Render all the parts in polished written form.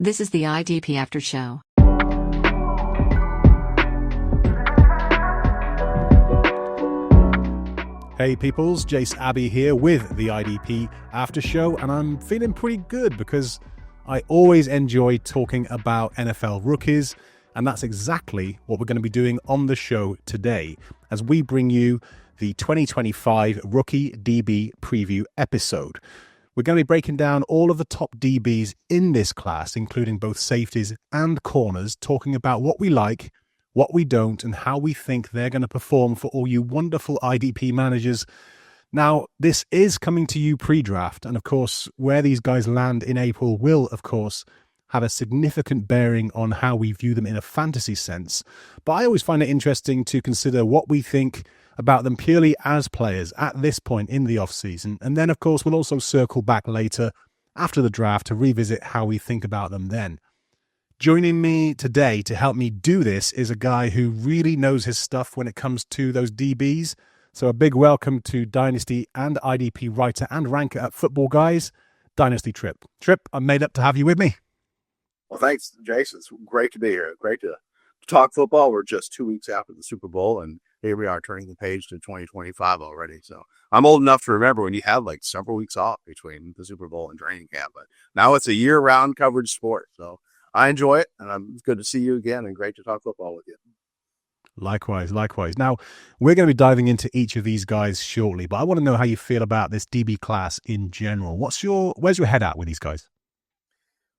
This is the IDP After Show. Hey peoples, Jase Abbey here with the IDP After Show, and I'm feeling pretty good because I always enjoy talking about NFL rookies, and that's exactly what we're going to be doing on the show today as we bring you the 2025 Rookie DB Preview episode. We're going to be breaking down all of the top DBs in this class, including both safeties and corners, talking about what we like, what we don't, and how we think they're going to perform for all you wonderful IDP managers. Now, this is coming to you pre-draft, and of course, where these guys land in April will, of course, have a significant bearing on how we view them in a fantasy sense. But I always find it interesting to consider what we think about them purely as players at this point in the offseason. And then, of course, we'll also circle back later after the draft to revisit how we think about them then. Joining me today to help me do this is a guy who really knows his stuff when it comes to those DBs. So a big welcome to Dynasty and IDP writer and ranker at Football Guys, Dynasty Tripp. Tripp, I'm made up to have you with me. Well, thanks, Jason. It's great to be here. Great to talk football. We're just 2 weeks after the Super Bowl, and here we are turning the page to 2025 already. So I'm old enough to remember when you had like several weeks off between the Super Bowl and training camp, but now it's a year-round coverage sport. So I enjoy it, and it's good to see you again and great to talk football with you. Likewise. Now, we're going to be diving into each of these guys shortly, but I want to know how you feel about this DB class in general. Where's your head at with these guys?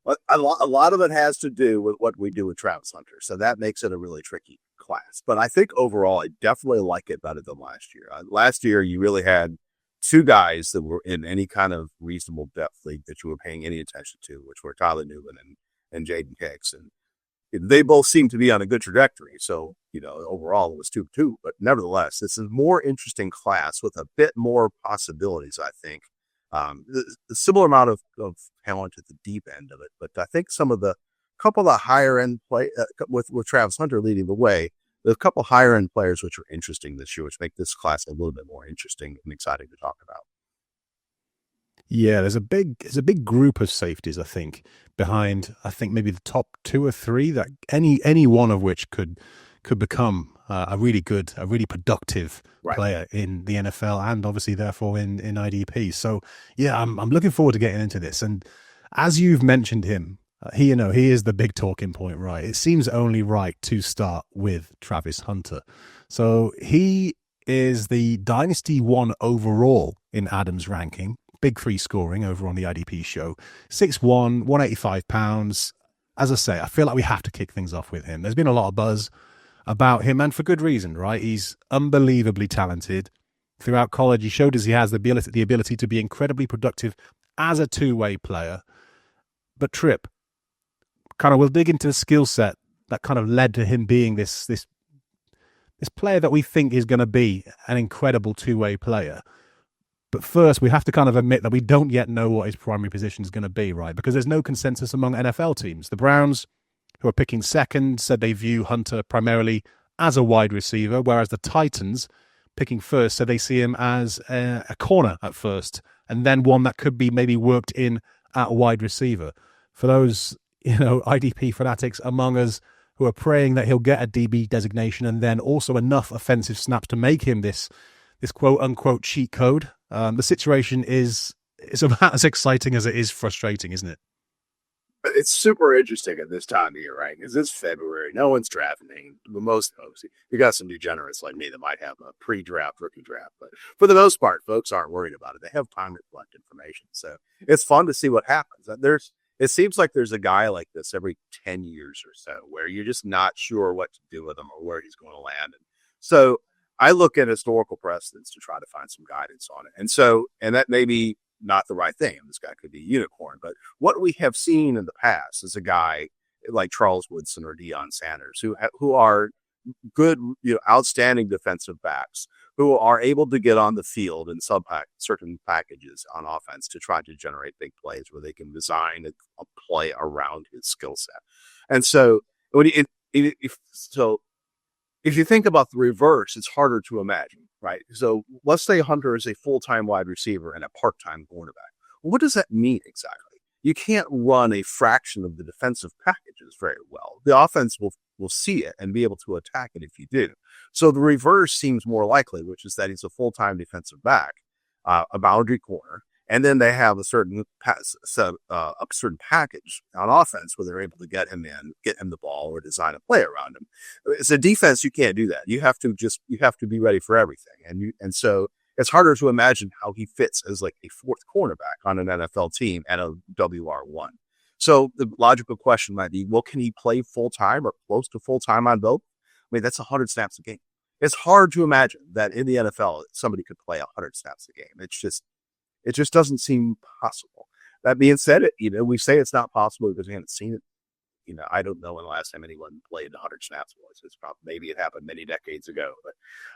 Well, a lot of it has to do with what we do with Travis Hunter, so that makes it a really tricky class. But I think overall, I definitely like it better than last year. Last year, you really had two guys that were in any kind of reasonable depth league that you were paying any attention to, which were Tyler Newman and Jaden Hicks. And they both seem to be on a good trajectory. So, overall it was 2-2, but nevertheless, this is a more interesting class with a bit more possibilities, I think. The similar amount of talent at the deep end of it, but I think couple of higher end play with Travis Hunter leading the way, there's a couple higher end players which are interesting this year, which make this class a little bit more interesting and exciting to talk about. Yeah, there's a big group of safeties, I think, behind, maybe the top two or three that any one of which could become a really productive player in the NFL and obviously therefore in IDP. So yeah, I'm looking forward to getting into this. And as you've mentioned him, he is the big talking point, right? It seems only right to start with Travis Hunter. So he is the Dynasty 1 overall in Adam's ranking. Big free scoring over on the IDP show. 6'1", 185 pounds. As I say, I feel like we have to kick things off with him. There's been a lot of buzz about him, and for good reason, right? He's unbelievably talented. Throughout college, he showed us he has the ability to be incredibly productive as a two-way player. But Tripp, we'll dig into the skill set that kind of led to him being this player that we think is going to be an incredible two-way player. But first, we have to kind of admit that we don't yet know what his primary position is going to be, right? Because there's no consensus among NFL teams. The Browns, who are picking second, said they view Hunter primarily as a wide receiver, whereas the Titans, picking first, said they see him as a corner at first, and then one that could be maybe worked in at wide receiver. For those, IDP fanatics among us who are praying that he'll get a DB designation and then also enough offensive snaps to make him this quote-unquote cheat code, the situation is about as exciting as it is frustrating, isn't it? It's super interesting at this time of year, right? Because it's February. No one's drafting. Most folks, you got some degenerates like me that might have a pre-draft, rookie draft. But for the most part, folks aren't worried about it. They have time to collect information. So it's fun to see what happens. It seems like there's a guy like this every 10 years or so where you're just not sure what to do with him or where he's going to land. And so I look at historical precedents to try to find some guidance on it. And that may be not the right thing. This guy could be a unicorn, but what we have seen in the past is a guy like Charles Woodson or Deion Sanders who are good, outstanding defensive backs who are able to get on the field in certain packages on offense to try to generate big plays where they can design a play around his skill set. And so if you think about the reverse, it's harder to imagine, right? So let's say Hunter is a full-time wide receiver and a part-time cornerback. What does that mean exactly? you can't run a fraction of the defensive packages very well. The offense will see it and be able to attack it if you do. So the reverse seems more likely, which is that he's a full-time defensive back, a boundary corner, and then they have a certain package on offense where they're able to get him in, get him the ball, or design a play around him. As a defense, you can't do that. You have to be ready for everything, and so it's harder to imagine how he fits as like a fourth cornerback on an NFL team and a WR1. So the logical question might be, well, can he play full-time or close to full-time on both? I mean, that's 100 snaps a game. It's hard to imagine that in the NFL, somebody could play 100 snaps a game. It just doesn't seem possible. That being said, we say it's not possible because we haven't seen it. I don't know when the last time anyone played 100 snaps was. It's probably, maybe it happened many decades ago.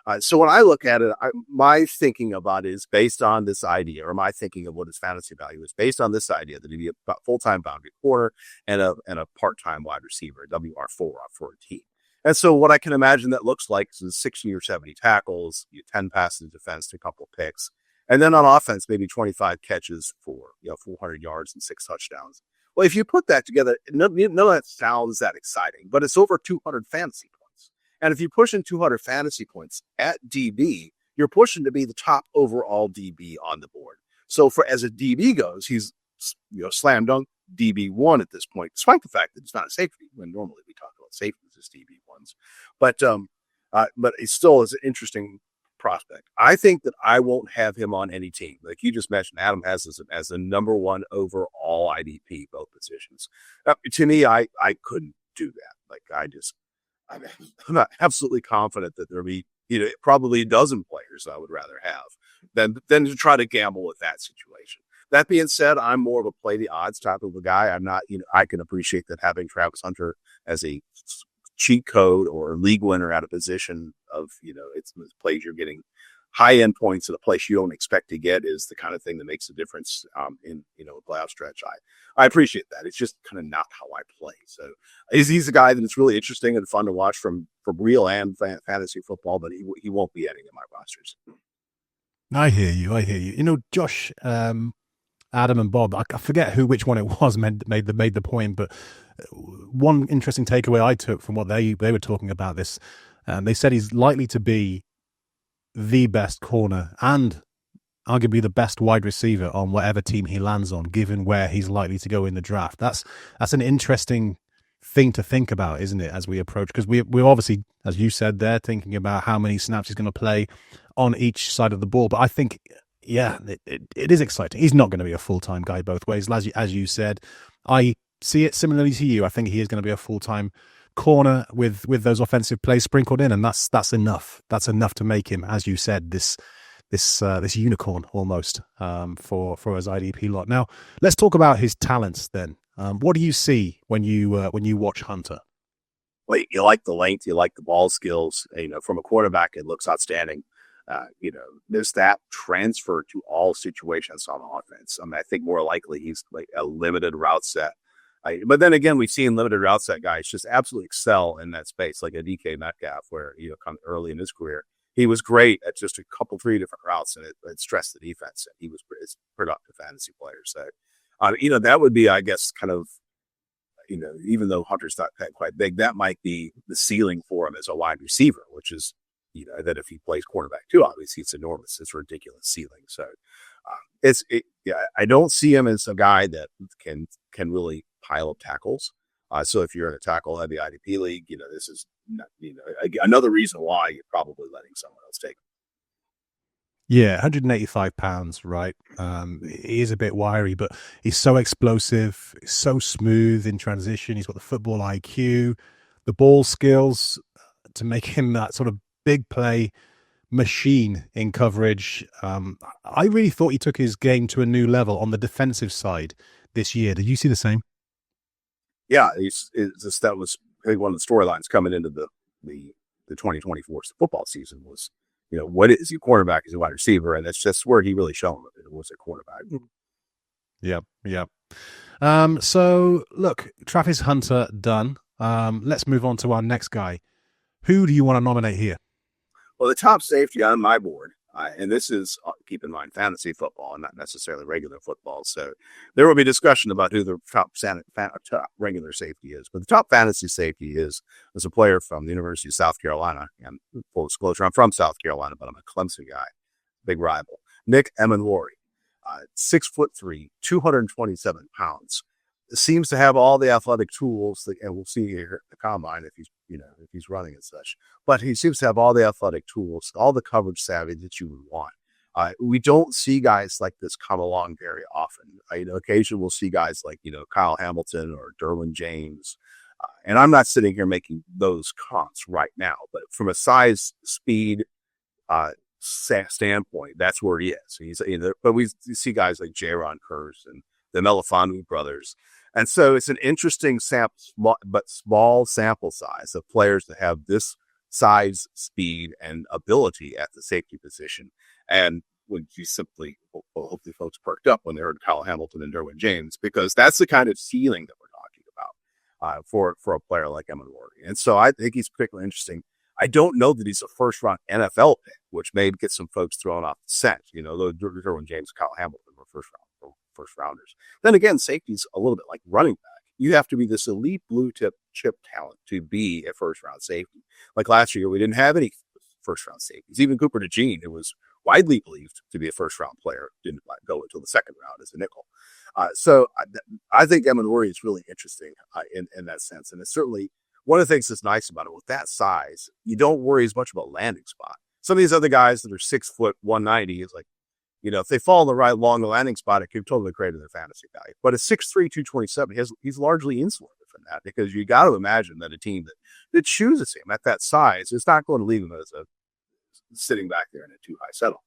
But so when I look at it, my thinking about it is based on this idea, or my thinking of what his fantasy value is based on this idea that he'd be a full-time boundary corner and a part-time wide receiver, WR4 for a team. And so what I can imagine that looks like is 60 or 70 tackles, 10 passes in defense, a couple picks, and then on offense, maybe 25 catches for 400 yards and 6 touchdowns. Well, if you put that together, none of that sounds that exciting, but it's over 200 fantasy points. And if you push in 200 fantasy points at DB, you're pushing to be the top overall DB on the board. So as a DB goes, he's slam dunk DB1 at this point, despite the fact that it's not a safety when normally we talk about safeties as DB1s. But it still is an interesting prospect. I think that I won't have him on any team. Like you just mentioned, Adam has this as the number one overall IDP, both positions. To me, I couldn't do that. Like I'm not absolutely confident that there'll be, probably a dozen players I would rather have than to try to gamble with that situation. That being said, I'm more of a play the odds type of a guy. I'm not, I can appreciate that having Travis Hunter as a cheat code or league winner at a position of, it's plays you're getting high end points at a place you don't expect to get is the kind of thing that makes a difference in a playoff stretch. I appreciate that. It's just kind of not how I play. So he's a guy that it's really interesting and fun to watch from real and fantasy football, but he won't be adding in my rosters. I hear you. Josh, Adam and Bob, I forget which one it was made the point, but one interesting takeaway I took from what they were talking about this, they said he's likely to be the best corner and arguably the best wide receiver on whatever team he lands on, given where he's likely to go in the draft. That's an interesting thing to think about, isn't it, as we approach? Because we're obviously, as you said there, thinking about how many snaps he's going to play on each side of the ball. But I think, yeah, it is exciting. He's not going to be a full-time guy both ways. As you said, I see it similarly to you. I think he is going to be a full-time corner with those offensive plays sprinkled in, and that's enough. That's enough to make him, as you said, this unicorn almost for his IDP lot. Now, let's talk about his talents then. What do you see when you watch Hunter? Well, you like the length, you like the ball skills. From a quarterback, it looks outstanding. There's that transfer to all situations on offense. I mean, I think more likely he's like a limited route set. But then again, we've seen limited route set guys just absolutely excel in that space, like a DK Metcalf, where kind of early in his career, he was great at just a couple, 3 different routes, and it stressed the defense. And he was a productive fantasy player. So, that would be, I guess, kind of, even though Hunter's not quite big, that might be the ceiling for him as a wide receiver, which is, that if he plays cornerback too, obviously it's enormous. It's a ridiculous ceiling. So, I don't see him as a guy that can really pile up tackles. So if you're in a tackle heavy IDP league, this is not, another reason why you're probably letting someone else take him. Yeah, 185 pounds, right? He is a bit wiry, but he's so explosive, so smooth in transition. He's got the football IQ, the ball skills to make him that sort of big play machine in coverage. I really thought he took his game to a new level on the defensive side this year. Did you see the same? Yeah, that was, I think, one of the storylines coming into the 2024 football season was, what is your quarterback as a wide receiver? And that's just where he really shone it was a quarterback. Yep. So look, Travis Hunter done. Let's move on to our next guy. Who do you want to nominate here? Well, the top safety on my board And this is, keep in mind, fantasy football and not necessarily regular football. So there will be discussion about who the top regular safety is. But the top fantasy safety is a player from the University of South Carolina. And full disclosure, I'm from South Carolina, but I'm a Clemson guy, big rival. Nick Emmanwori, 6'3", 227 pounds. Seems to have all the athletic tools, and we'll see here at the combine if he's running and such. But he seems to have all the athletic tools, all the coverage savvy that you would want. We don't see guys like this come along very often. Occasionally we'll see guys like Kyle Hamilton or Derwin James, and I'm not sitting here making those comps right now. But from a size, speed standpoint, that's where he is. But we see guys like Jaron Curse and the Melifonwu brothers. And so it's an interesting small sample size of players that have this size, speed, and ability at the safety position. And when you simply, hopefully folks perked up when they heard Kyle Hamilton and Derwin James, because that's the kind of ceiling that we're talking about for a player like Emmanwori. And so I think he's particularly interesting. I don't know that he's a first-round NFL pick, which may get some folks thrown off the scent. Derwin James and Kyle Hamilton were first rounders. Then again, safety's a little bit like running back. You have to be this elite blue chip talent to be a first round safety. Like last year, we didn't have any first round safeties. Even Cooper DeJean, who was widely believed to be a first round player, didn't go until the second round as a nickel. So I think Emmanwori is really interesting in that sense. And it's certainly one of the things that's nice about it. With that size, you don't worry as much about landing spot. Some of these other guys that are 6 foot 190 is like, if they fall in the right along the landing spot, it could totally create their fantasy value. But at 6'3", 227, he's largely insulated from that, because you got to imagine that a team that chooses him at that size is not going to leave him as sitting back there in a too high settle.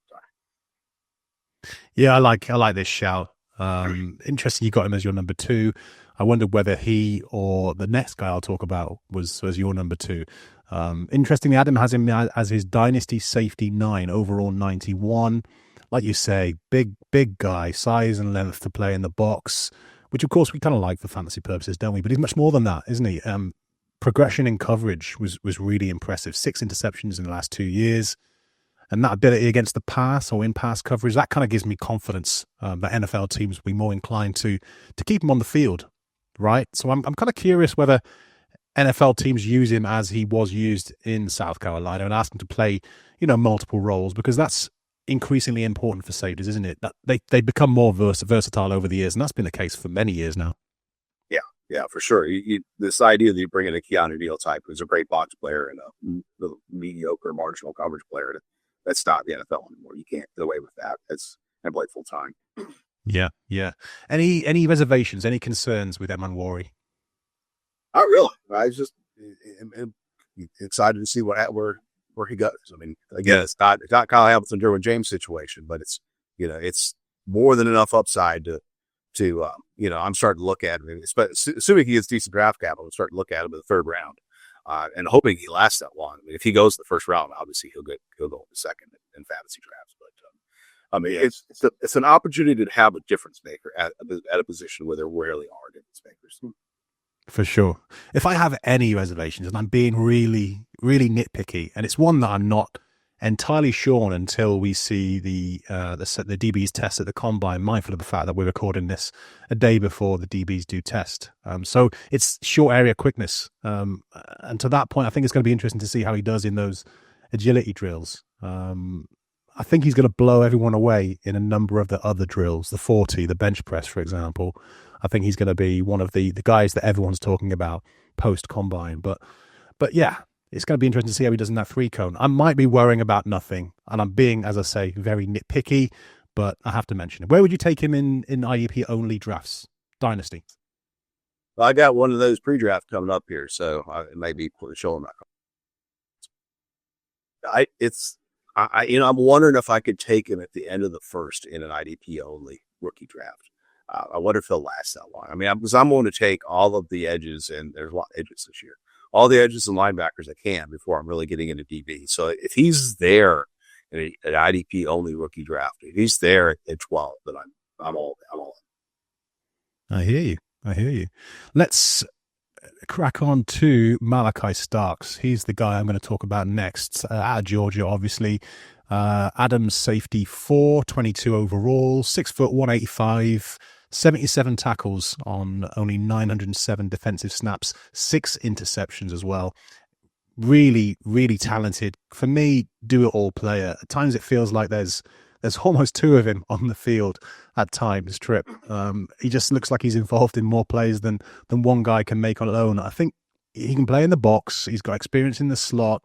Yeah, I like this shout. Interesting, you got him as your number 2. I wondered whether he or the next guy I'll talk about was your number 2. Interestingly, Adam has him as his Dynasty safety 9, overall 91. Like you say, big guy, size and length to play in the box, which of course we kind of like for fantasy purposes, don't we? But he's much more than that, isn't he? Progression in coverage was really impressive. 6 interceptions in the last 2 years. And that ability against the pass or in pass coverage, that kind of gives me confidence that NFL teams will be more inclined to keep him on the field, right? So I'm kind of curious whether NFL teams use him as he was used in South Carolina and ask him to play, multiple roles, because that's increasingly important for safeties, isn't it? That they become more versatile over the years, and that's been the case for many years now. Yeah, for sure. This idea that you bring in a Keanu Neal type, who's a great box player and a mediocre marginal coverage player, that's not the NFL anymore. You can't get away with that. And play full time. Yeah. Any reservations? Any concerns with Emmanwori? Not really. I was just excited to see where he goes. I mean, again, it's not Kyle Hamilton, Derwin James situation, but it's more than enough upside to I'm starting to look at him, assuming he gets decent draft capital, I'm starting to look at him in the third round, and hoping he lasts that long. I mean, if he goes the first round, obviously he'll go in the second in fantasy drafts. But I mean, it's an opportunity to have a difference maker at a position where there rarely are difference makers. For sure. If I have any reservations, and I'm being really, really nitpicky, and it's one that I'm not entirely sure on until we see the DBs test at the combine, mindful of the fact that we're recording this a day before the DBs do test. So it's short area quickness. And to that point, I think it's going to be interesting to see how he does in those agility drills. I think he's going to blow everyone away in a number of the other drills, the 40, the bench press, for example. I think he's going to be one of the guys that everyone's talking about post-combine. But yeah, it's going to be interesting to see how he does in that 3-cone. I might be worrying about nothing, and I'm being, as I say, very nitpicky, but I have to mention it. Where would you take him in IDP-only drafts? Dynasty? Well, I got one of those pre-draft coming up here, so it may be showing my I'm wondering if I could take him at the end of the first in an IDP-only rookie draft. I wonder if he'll last that long. I mean, because I'm going to take all of the edges, and there's a lot of edges this year, all the edges and linebackers I can before I'm really getting into DB. So if he's there in an IDP only rookie draft, if he's there at 12, then I'm all in. I hear you. Let's crack on to Malaki Starks. He's the guy I'm going to talk about next. Out of Georgia, obviously. Adams safety 4, 22 overall, 6 foot 185, 77 tackles on only 907 defensive snaps, 6 interceptions as well. Really, really talented. For me, do-it-all player. At times it feels like there's almost 2 of him on the field at times, Tripp. He just looks like he's involved in more plays than one guy can make on alone. I think he can play in the box. He's got experience in the slot.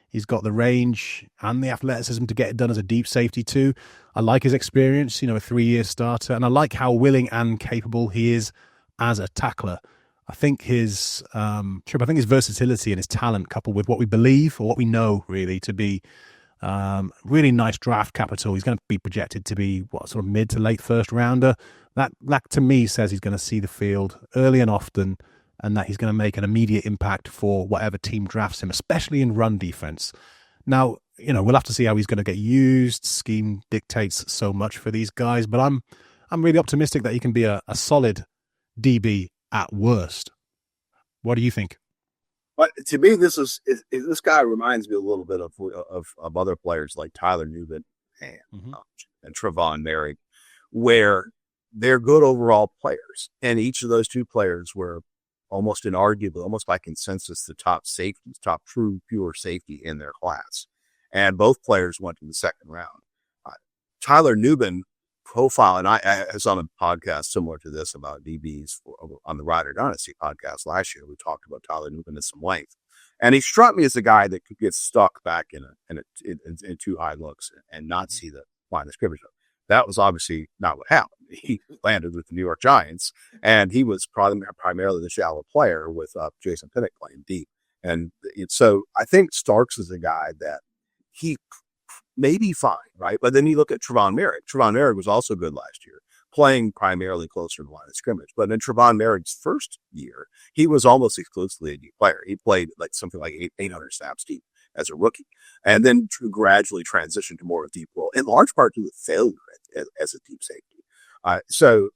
He's got the range and the athleticism to get it done as a deep safety too. I like his experience, a 3-year starter, and I like how willing and capable he is as a tackler. I think his versatility and his talent, coupled with what we believe or what we know really to be really nice draft capital. He's going to be projected to be sort of mid to late first rounder. That to me says he's going to see the field early and often, and that he's going to make an immediate impact for whatever team drafts him, especially in run defense. Now, we'll have to see how he's going to get used. Scheme dictates so much for these guys, but I'm really optimistic that he can be a solid DB at worst. What do you think? But to me, this guy reminds me a little bit of other players like Tyler Nubin and Trevon Merrick, where they're good overall players, and each of those 2 players were almost inarguably, almost by consensus, the top safeties, top true pure safety in their class, and both players went to the second round. Tyler Nubin profile, and I was on a podcast similar to this about DBs on the Rider Dynasty podcast last year. We talked about Tyler Nubin at some length, and he struck me as a guy that could get stuck back in 2 high looks and not see the line of scrimmage. That was obviously not what happened. He landed with the New York Giants, and he was primarily the shallow player with Jason Pinnock playing deep. And so I think Starks is a guy that he may be fine, right? But then you look at Trevon Merrick. Trevon Merrick was also good last year, playing primarily closer to the line of scrimmage. But in Trevon Merrick's first year, he was almost exclusively a deep player. He played like something like 800 snaps deep as a rookie, and then gradually transitioned to more of a deep role, in large part due to failure as a deep safety. So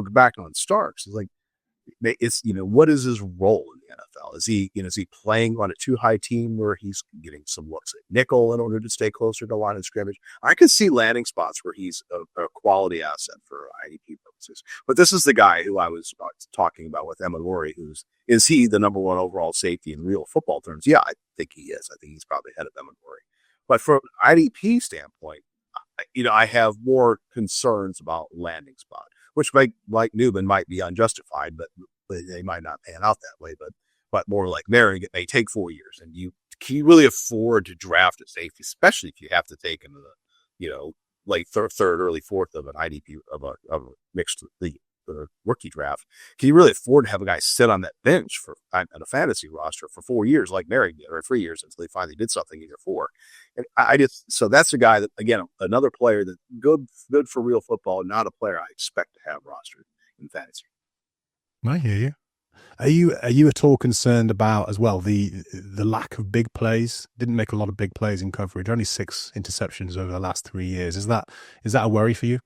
back on Starks, it's what is his role in the NFL? Is he playing on a too high team where he's getting some looks at nickel in order to stay closer to the line of scrimmage? I could see landing spots where he's a quality asset for IDP purposes. But this is the guy who I was talking about with Emmanwori, is he the number 1 overall safety in real football terms? Yeah, I think he is. I think he's probably ahead of Emmanwori. But from an IDP standpoint, I have more concerns about landing spot, which like Nubin might be unjustified, but they might not pan out that way. But more like Merrick, it may take 4 years, and can you really afford to draft a safety, especially if you have to take him in the late third, early fourth of an IDP of a mixed league rookie draft? Can you really afford to have a guy sit on that bench on a fantasy roster for 4 years like Merrick did, or 3 years until he finally did something either 4? And so that's a guy that, again, another player that good for real football, not a player I expect to have rostered in fantasy. I hear you. Are you at all concerned about as well the lack of big plays? Didn't make a lot of big plays in coverage. Only 6 interceptions over the last 3 years. Is that a worry for you?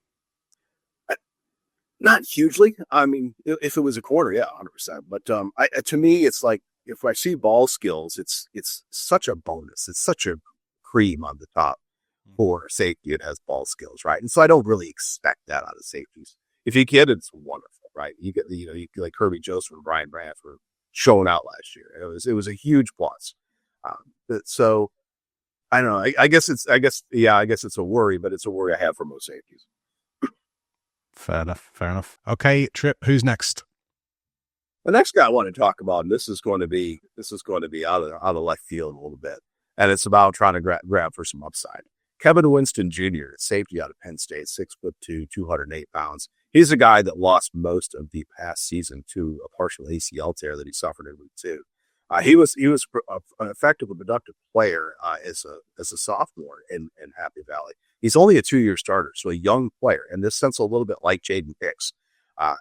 Not hugely. I mean, if it was a corner, yeah, 100%. But to me, it's like if I see ball skills, it's such a bonus. It's such a cream on the top for safety. It has ball skills, right? And so I don't really expect that out of safeties. If you get it, it's wonderful, right? You get you like Kirby Joseph and Brian Brandt were showing out last year. It was a huge plus. So I don't know. I guess it's a worry, but it's a worry I have for most safeties. Fair enough. Okay, Tripp, who's next? The next guy I want to talk about, and this is going to be out of left field a little bit, and it's about trying to grab for some upside. Kevin Winston Jr., safety out of Penn State, 6'2", 208 pounds. He's a guy that lost most of the past season to a partial ACL tear that he suffered in week 2. He was an effective and productive player as a sophomore in Happy Valley. He's only a 2-year starter, so a young player, in this sense a little bit like Jaden Hicks.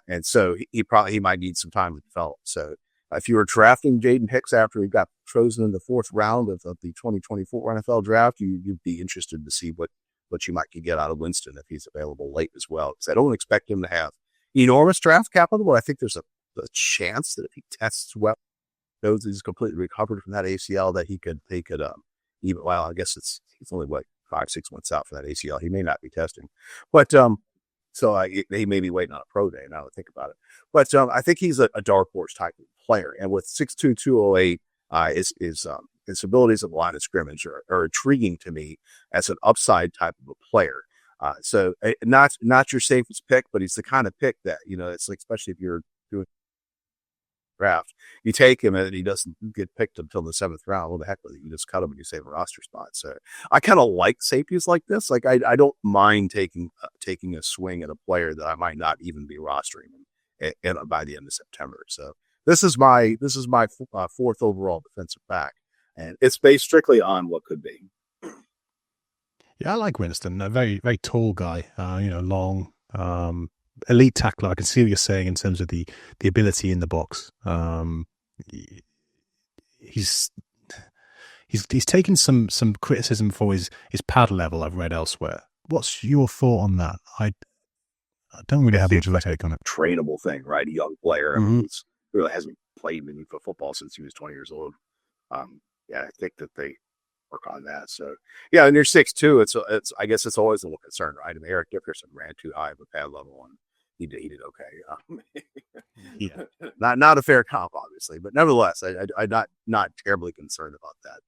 And so he might need some time to develop. So if you were drafting Jaden Hicks after he got chosen in the 4th round of the 2024 NFL draft, you'd be interested to see what you might get out of Winston if he's available late as well. Because I don't expect him to have enormous draft capital, but I think there's a chance that if he tests well, knows he's completely recovered from that ACL, that he could even, well, I guess he's only what 5-6 months out for that ACL. He may not be testing, but so he may be waiting on a pro day now to think about it. But I think he's a dark horse type of player, and with 6'2", 208, his abilities at the line of scrimmage are intriguing to me as an upside type of a player. So not your safest pick, but he's the kind of pick that, it's like, especially if you're doing draft, you take him and he doesn't get picked until the 7th round. Well, the heck with it, you just cut him and you save a roster spot. So I kind of like safeties like this. Like I don't mind taking a swing at a player that I might not even be rostering by the end of September. So this is my 4th overall defensive back, and it's based strictly on what could be. Yeah, I like Winston, a very, very tall guy, long, elite tackler. I can see what you're saying in terms of the ability in the box. He's taken some criticism for his pad level, I've read elsewhere. What's your thought on that? I don't really have much of a take on it. Trainable thing, right? A young player who really hasn't played meaningful football since he was 20 years old. Yeah, I think that they work on that. So yeah, and you're 6'2", it's I guess it's always a little concern, right? I mean, Eric Dickerson ran too high of a pad level, and he did okay. Yeah, not a fair comp, obviously, but nevertheless, I'm not terribly concerned about that.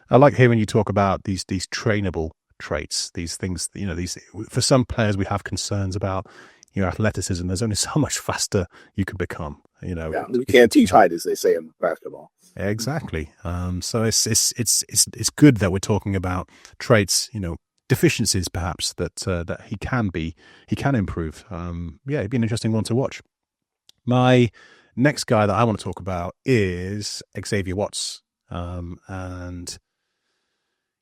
I like hearing you talk about these trainable traits, these things. These, for some players we have concerns about athleticism. There's only so much faster you can become. Yeah, you can't teach height, as they say in basketball. Exactly. So it's good that we're talking about traits, deficiencies perhaps that he can improve. Yeah, it'd be an interesting one to watch. My next guy that I want to talk about is Xavier Watts, and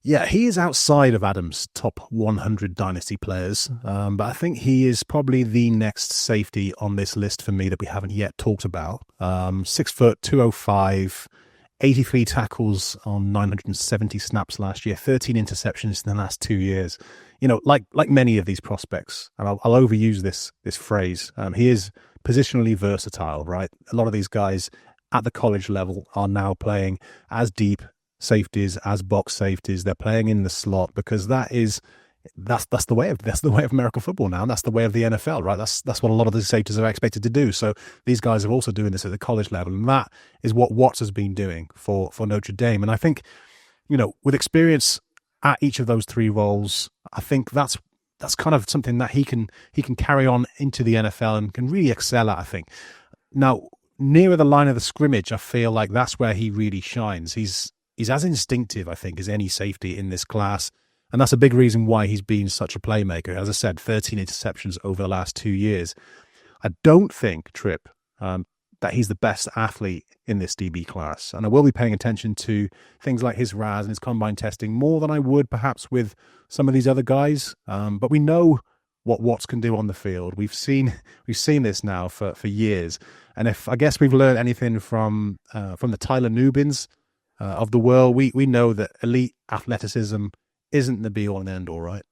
yeah, he is outside of Adam's top 100 dynasty players, but I think he is probably the next safety on this list for me that we haven't yet talked about. 6 foot, 205, 83 tackles on 970 snaps last year, 13 interceptions in the last 2 years. Like many of these prospects, and I'll overuse this phrase, he is positionally versatile, right? A lot of these guys at the college level are now playing as deep safeties, as box safeties. They're playing in the slot because that's the way of American football now. That's the way of the NFL, right? That's what a lot of the safeties are expected to do. So these guys are also doing this at the college level, and that is what Watts has been doing for Notre Dame. And I think, with experience at each of those 3 roles, I think that's kind of something that he can carry on into the NFL and can really excel at, I think. Now, nearer the line of the scrimmage, I feel like that's where he really shines. He's as instinctive, I think, as any safety in this class. And that's a big reason why he's been such a playmaker. As I said, 13 interceptions over the last 2 years. I don't think, Tripp, that he's the best athlete in this DB class. And I will be paying attention to things like his RAS and his combine testing more than I would perhaps with some of these other guys. But we know what Watts can do on the field. We've seen this now for years. And if I guess we've learned anything from the Tyler Nubins of the world, we know that elite athleticism isn't the be all and end all, right?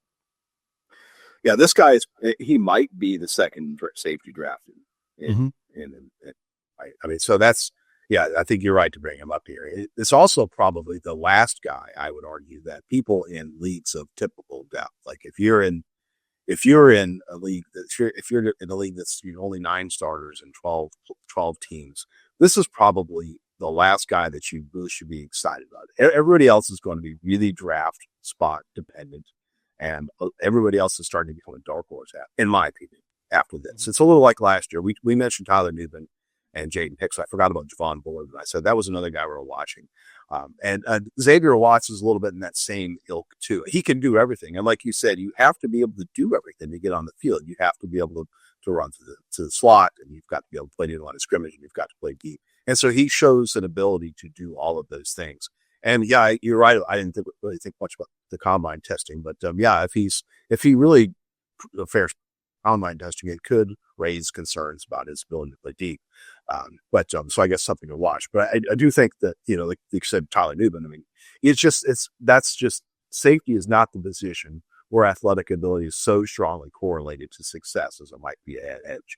Yeah, this guy he might be the second safety drafted. I mean, so that's, yeah, I think you're right to bring him up here. It's also probably the last guy, I would argue, that people in leagues of typical depth, like if you're in a league if you're in a league that's only 9 starters and 12 teams, this is probably the last guy that you really should be excited about. Everybody else is going to be really draft spot dependent, and everybody else is starting to become a dark horse, in my opinion, after this. It's a little like last year. We mentioned Tyler Nubin and Jaden Hicks. I forgot about Javon Bullard, and I said that was another guy we were watching. And Xavier Watts is a little bit in that same ilk too. He can do everything, and like you said, you have to be able to do everything to get on the field. You have to be able to run to the slot, and you've got to be able to play near the line of scrimmage, and you've got to play deep. And so he shows an ability to do all of those things. And yeah, you're right. I didn't really think much about the combine testing, but yeah, if he really fares combine testing, it could raise concerns about his ability to play deep. So I guess something to watch. But I do think that, like you said, Tyler Nubin, I mean, that's just safety is not the position where athletic ability is so strongly correlated to success as it might be at edge.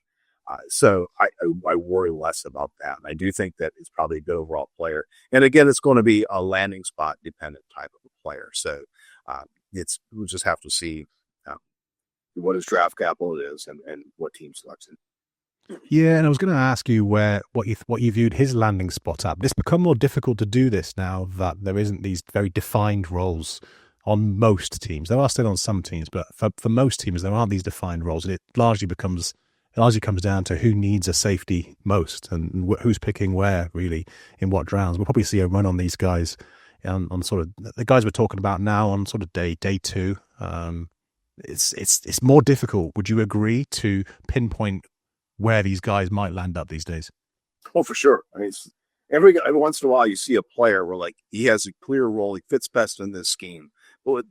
So I worry less about that. I do think that it's probably a good overall player. And again, it's going to be a landing spot dependent type of a player. So we'll just have to see what his draft capital is and what team selects him. Yeah, and I was going to ask you what you viewed his landing spot at. It's become more difficult to do this now that there isn't these very defined roles on most teams. There are still on some teams, but for most teams there aren't these defined roles, and it largely comes down to who needs a safety most and who's picking where, really, in what rounds. We'll probably see a run on these guys on sort of the guys we're talking about now on sort of day two. It's more difficult. Would you agree to pinpoint where these guys might land up these days? Oh, for sure. I mean, every once in a while you see a player where like he has a clear role, he fits best in this scheme. But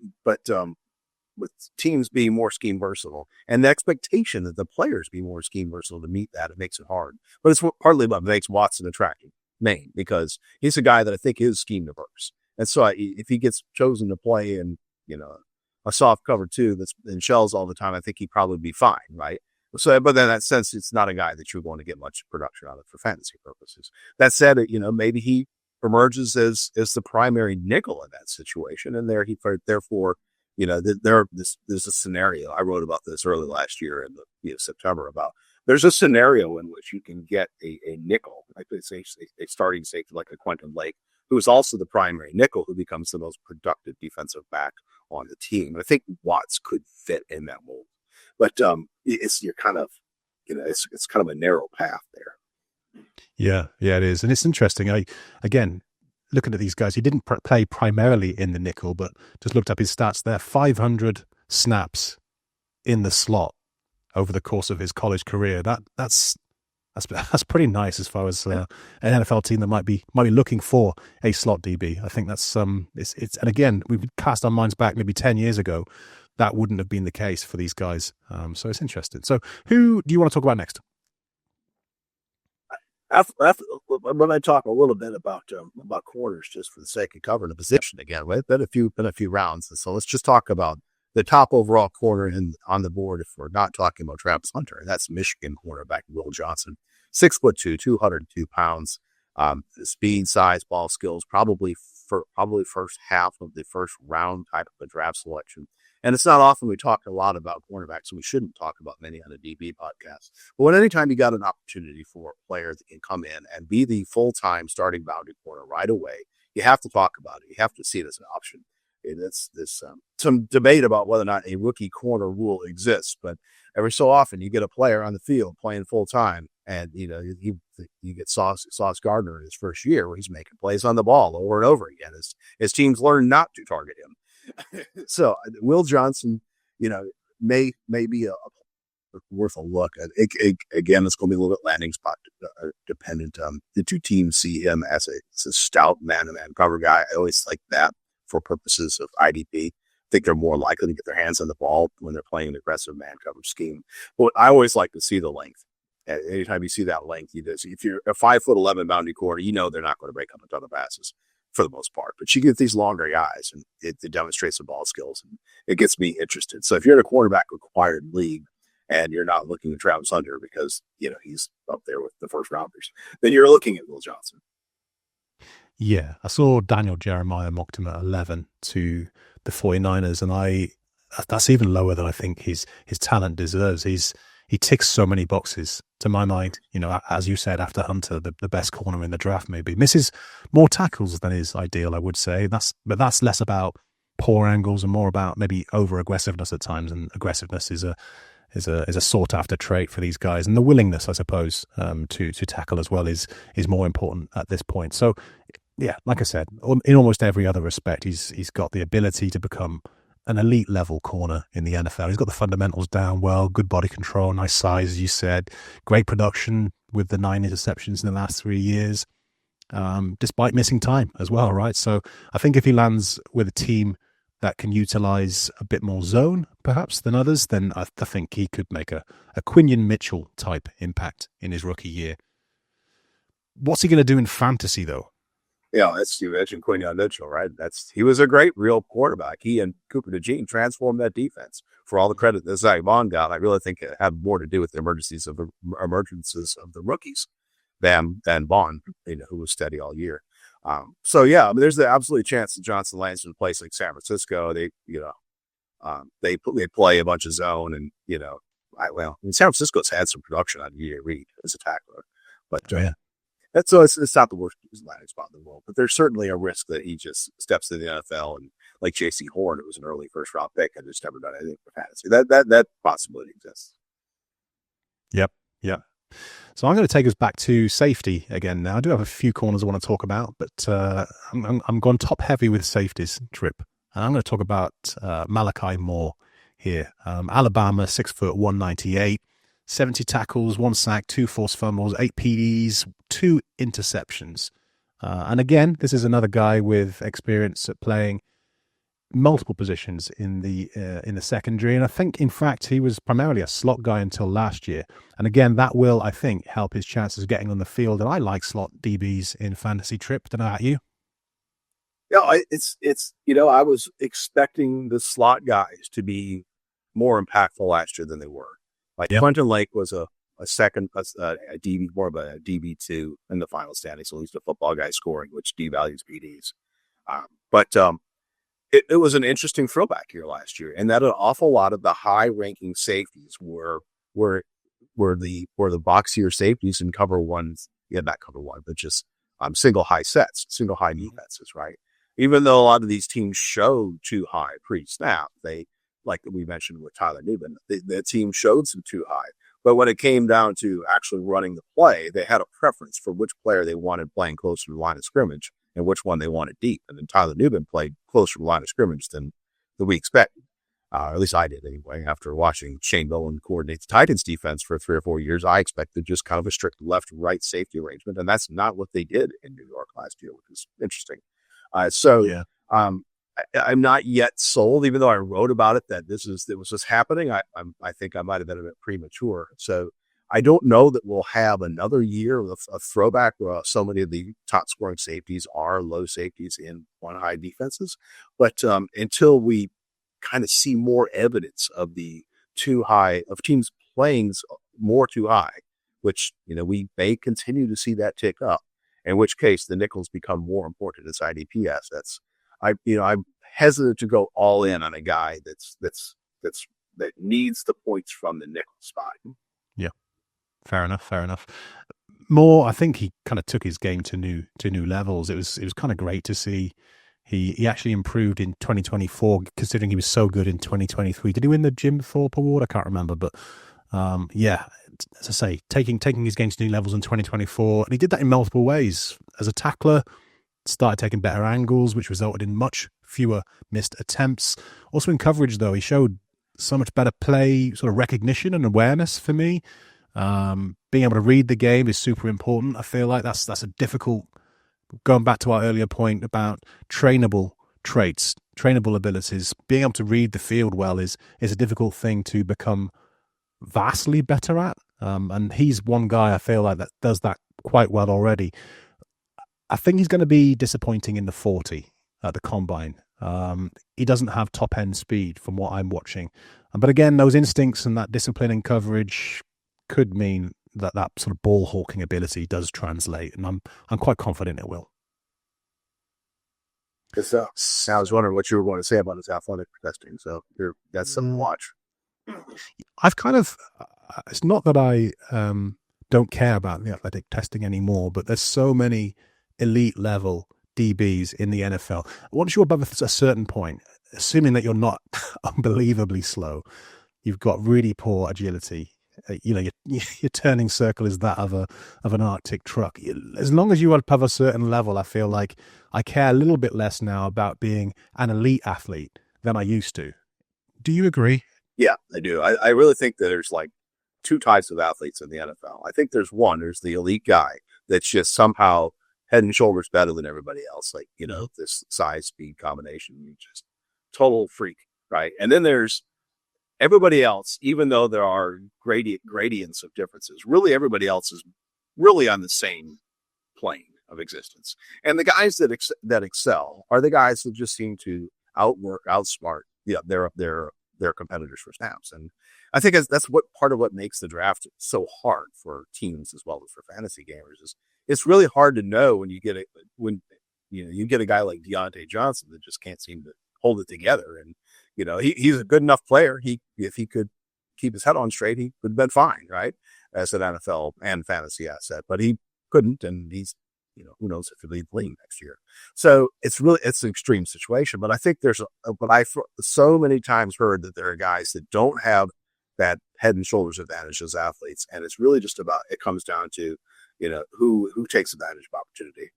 with teams being more scheme versatile and the expectation that the players be more scheme versatile to meet that, it makes it hard. But it's partly what makes Watson attractive, Maine, because he's a guy that I think is scheme diverse. And so if he gets chosen to play in, a soft cover 2 that's in shells all the time, I think he'd probably be fine, right? So, but then in that sense, it's not a guy that you're going to get much production out of for fantasy purposes. That said, maybe he emerges as the primary nickel in that situation, and therefore, there's a scenario. I wrote about this early last year in September about there's a scenario in which you can get a nickel, like say a starting safety like a Quentin Lake, who is also the primary nickel, who becomes the most productive defensive back on the team. And I think Watts could fit in that mold. But it's kind of a narrow path there. Yeah, it is, and it's interesting. Again, looking at these guys, he didn't play primarily in the nickel, but just looked up his stats there: 500 snaps in the slot over the course of his college career. That's pretty nice as far as an NFL team that might be looking for a slot DB. I think that's it's and again, we've cast our minds back maybe 10 years ago. That wouldn't have been the case for these guys. So it's interesting. So who do you want to talk about next? When I talk a little bit about corners, just for the sake of covering the position again, we've been a few rounds. And so let's just talk about the top overall corner on the board. If we're not talking about Travis Hunter, and that's Michigan cornerback Will Johnson, 6'2", 202 pounds. Speed, size, ball skills, probably first half of the first round type of a draft selection. And it's not often we talk a lot about cornerbacks, so we shouldn't talk about many on a DB podcast. But anytime you got an opportunity for a player that can come in and be the full-time starting boundary corner right away, you have to talk about it. You have to see it as an option. It's some debate about whether or not a rookie corner rule exists, but every so often you get a player on the field playing full-time, and you get Sauce Gardner in his first year where he's making plays on the ball over and over again as teams learn not to target him. So Will Johnson, may be worth a look. Again, it's going to be a little bit landing spot dependent. The two teams see him as a stout man-to-man cover guy. I always like that for purposes of IDP. I think they're more likely to get their hands on the ball when they're playing an aggressive man coverage scheme. But I always like to see the length. Anytime you see that length, if you're a 5'11" boundary corner, they're not going to break up a ton of passes for the most part. But you get these longer guys, and it demonstrates the ball skills, and it gets me interested. So if you're in a quarterback required league and you're not looking at Travis Hunter because he's up there with the first rounders, then you're looking at Will Johnson. Yeah, I saw Daniel Jeremiah mocked him at 11 to the 49ers, and that's even lower than I think his talent deserves. He ticks so many boxes, to my mind. As you said, after Hunter, the best corner in the draft, maybe misses more tackles than is ideal, I would say. But that's less about poor angles and more about maybe over aggressiveness at times. And aggressiveness is a sought after trait for these guys, and the willingness, I suppose, to tackle as well is more important at this point. So, yeah, like I said, in almost every other respect, he's got the ability to become an elite level corner in the NFL. He's got the fundamentals down well, good body control, nice size, as you said, great production with the 9 interceptions in the last 3 years, despite missing time as well, right? So I think if he lands with a team that can utilize a bit more zone, perhaps, than others, then I think he could make a Quinion Mitchell type impact in his rookie year. What's he going to do in fantasy, though? That's you mentioned Quinyon Mitchell, right? He was a great real quarterback. He and Cooper DeJean transformed that defense. For all the credit that Zach Vaughn got, I really think it had more to do with the emergencies of the rookies than Vaughn, who was steady all year. There's the absolute chance that Johnson lands in a place like San Francisco. They play a bunch of zone, and San Francisco's had some production on Jahdae Reed as a tackler, but it's not the worst landing spot in the world. But there's certainly a risk that he just steps to the NFL and like J.C. Horn, who was an early first round pick, and just never done anything for fantasy. That possibility exists. Yep. So I'm going to take us back to safety again now. I do have a few corners I want to talk about, but I'm going top heavy with safeties, Tripp. And I'm going to talk about Malachi Moore here. Alabama, 6 foot, 198, 70 tackles, 1 sack, 2 forced fumbles, 8 PDs, 2 interceptions. And again, this is another guy with experience at playing multiple positions in the secondary, and I think in fact he was primarily a slot guy until last year, and again that will, I think, help his chances of getting on the field. And I like slot DBs in fantasy. Tripp, don't know about you. It's I was expecting the slot guys to be more impactful last year than they were. Quentin Lake was a DB, more of a DB2 in the final standings, at least a football guy scoring, which devalues PDs. It was an interesting throwback year last year, and that an awful lot of the high-ranking safeties were the boxier safeties in cover ones. Not cover one, but just single high defenses, right? Even though a lot of these teams showed too high pre-snap, they, like we mentioned with Tyler Newman, the team showed some too high. But when it came down to actually running the play, they had a preference for which player they wanted playing closer to the line of scrimmage and which one they wanted deep. And then Tyler Newman played closer to the line of scrimmage than we expected. At least I did anyway. After watching Shane Bowen coordinate the Titans defense for 3 or 4 years, I expected just kind of a strict left-right safety arrangement. And that's not what they did in New York last year, which is interesting. I'm not yet sold, even though I wrote about it, that it was just happening. I think I might have been a bit premature. So I don't know that we'll have another year of a throwback where so many of the top scoring safeties are low safeties in one high defenses. But until we kind of see more evidence of the too high, of teams playing more too high, which, we may continue to see that tick up, in which case the nickels become more important as IDP assets. I'm hesitant to go all in on a guy that needs the points from the nickel spot. Yeah. Fair enough. Moore, I think he kind of took his game to new levels. It was kind of great to see. He actually improved in 2024, considering he was so good in 2023. Did he win the Jim Thorpe Award? I can't remember, but as I say, taking his game to new levels in 2024, and he did that in multiple ways. As a tackler, started taking better angles, which resulted in much fewer missed attempts. Also in coverage, though, he showed so much better play, sort of recognition and awareness for me. Being able to read the game is super important. I feel like that's a difficult, going back to our earlier point about trainable traits, trainable abilities. Being able to read the field well is a difficult thing to become vastly better at. And he's one guy I feel like that does that quite well already. I think he's going to be disappointing in the 40 at the combine. He doesn't have top end speed from what I'm watching. But again, those instincts and that discipline and coverage could mean that sort of ball hawking ability does translate, and I'm quite confident it will. So I was wondering what you were going to say about his athletic testing. So that's something to watch. I've kind of, it's not that I don't care about the athletic testing anymore, but there's so many elite level DBs in the NFL. Once you're above a certain point, assuming that you're not unbelievably slow, you've got really poor agility. Your turning circle is that of an Arctic truck. As long as you are above a certain level, I feel like I care a little bit less now about being an elite athlete than I used to. Do you agree? Yeah, I do. I really think that there's like 2 types of athletes in the NFL. I think there's the elite guy that's just somehow head and shoulders better than everybody else. Like, this size speed combination, just total freak, right? And then there's everybody else, even though there are gradients of differences, really everybody else is really on the same plane. of existence. And the guys that excel are the guys that just seem to outsmart their competitors for snaps. And I think that's what part of what makes the draft so hard for teams as well as for fantasy gamers is it's really hard to know when you get a guy like Deontay Johnson that just can't seem to hold it together. And he's a good enough player. If he could keep his head on straight, he would have been fine, right, as an NFL and fantasy asset. But he couldn't, and he's who knows if he'll lead the league next year. So it's an extreme situation. But I think but I've so many times heard that there are guys that don't have that head and shoulders advantage as athletes, and it's really just it comes down to who takes advantage of opportunity.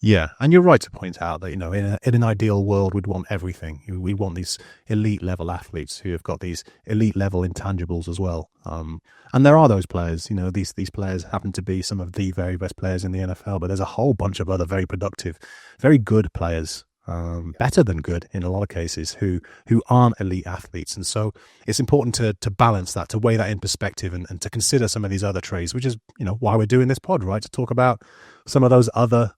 Yeah, and you're right to point out that, in an ideal world, we'd want everything. We want these elite level athletes who have got these elite level intangibles as well. And there are those players, these players happen to be some of the very best players in the NFL, but there's a whole bunch of other very productive, very good players, better than good in a lot of cases, who aren't elite athletes. And so it's important to balance that, to weigh that in perspective and to consider some of these other traits, which is, why we're doing this pod, right? To talk about some of those other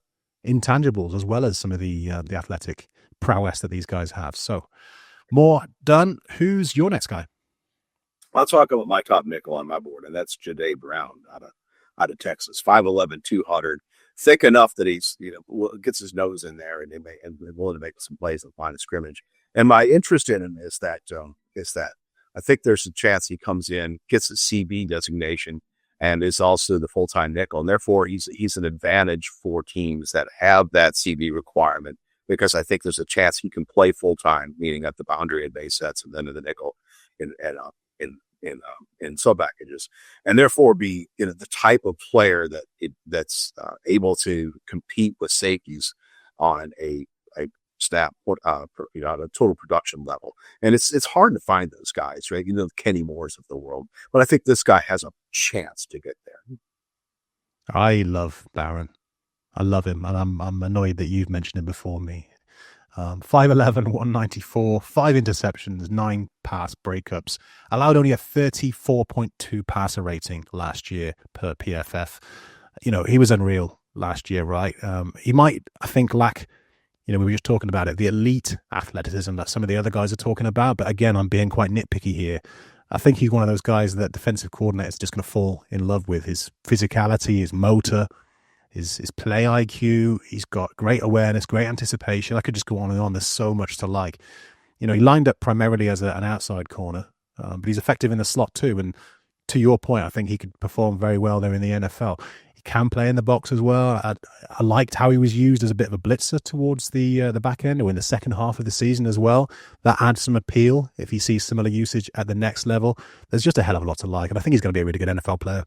intangibles as well as some of the athletic prowess that these guys have. So, more done. Who's your next guy? I'll talk about my top nickel on my board, and that's Jahdae Brown out of Texas. 5'11", 200, thick enough that he's gets his nose in there and willing to make some plays on the line of scrimmage. And my interest in him is that I think there's a chance he comes in, gets a CB designation, and is also the full-time nickel. And therefore, he's an advantage for teams that have that CB requirement, because I think there's a chance he can play full-time, meaning at the boundary and base sets and then in the nickel in sub-packages. And therefore be the type of player that's able to compete with safeties on a snap, on a total production level. And it's hard to find those guys, right? The Kenny Moores of the world. But I think this guy has a chance to get there. I love Barron. I love him, and I'm annoyed that you've mentioned him before me. 5'11", 194, 5 interceptions, 9 pass breakups, allowed only a 34.2 passer rating last year per PFF. He was unreal last year, right? He might, I think, lack, we were just talking about it, the elite athleticism that some of the other guys are talking about. But again, I'm being quite nitpicky here. I think he's one of those guys that defensive coordinators are just going to fall in love with. His physicality, his motor, his play IQ. He's got great awareness, great anticipation. I could just go on and on. There's so much to like. He lined up primarily as an outside corner, but he's effective in the slot too. And to your point, I think he could perform very well there in the NFL. He can play in the box as well. I liked how he was used as a bit of a blitzer towards the back end, or in the second half of the season as well. That adds some appeal if he sees similar usage at the next level. There's just a hell of a lot to like, and I think he's going to be a really good NFL player.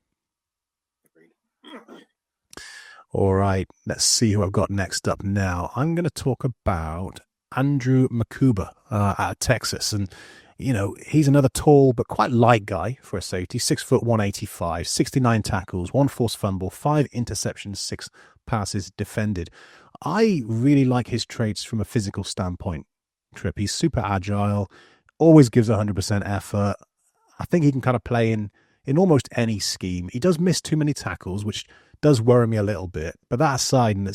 All right, let's see who I've got next up now. I'm going to talk about Andrew Makuba out of Texas. And, he's another tall but quite light guy for a safety. 6', 185, 69 tackles, 1 forced fumble, 5 interceptions, 6 passes defended. I really like his traits from a physical standpoint, Tripp. He's super agile, always gives 100% effort. I think he can kind of play in almost any scheme. He does miss too many tackles, which does worry me a little bit. But that aside, and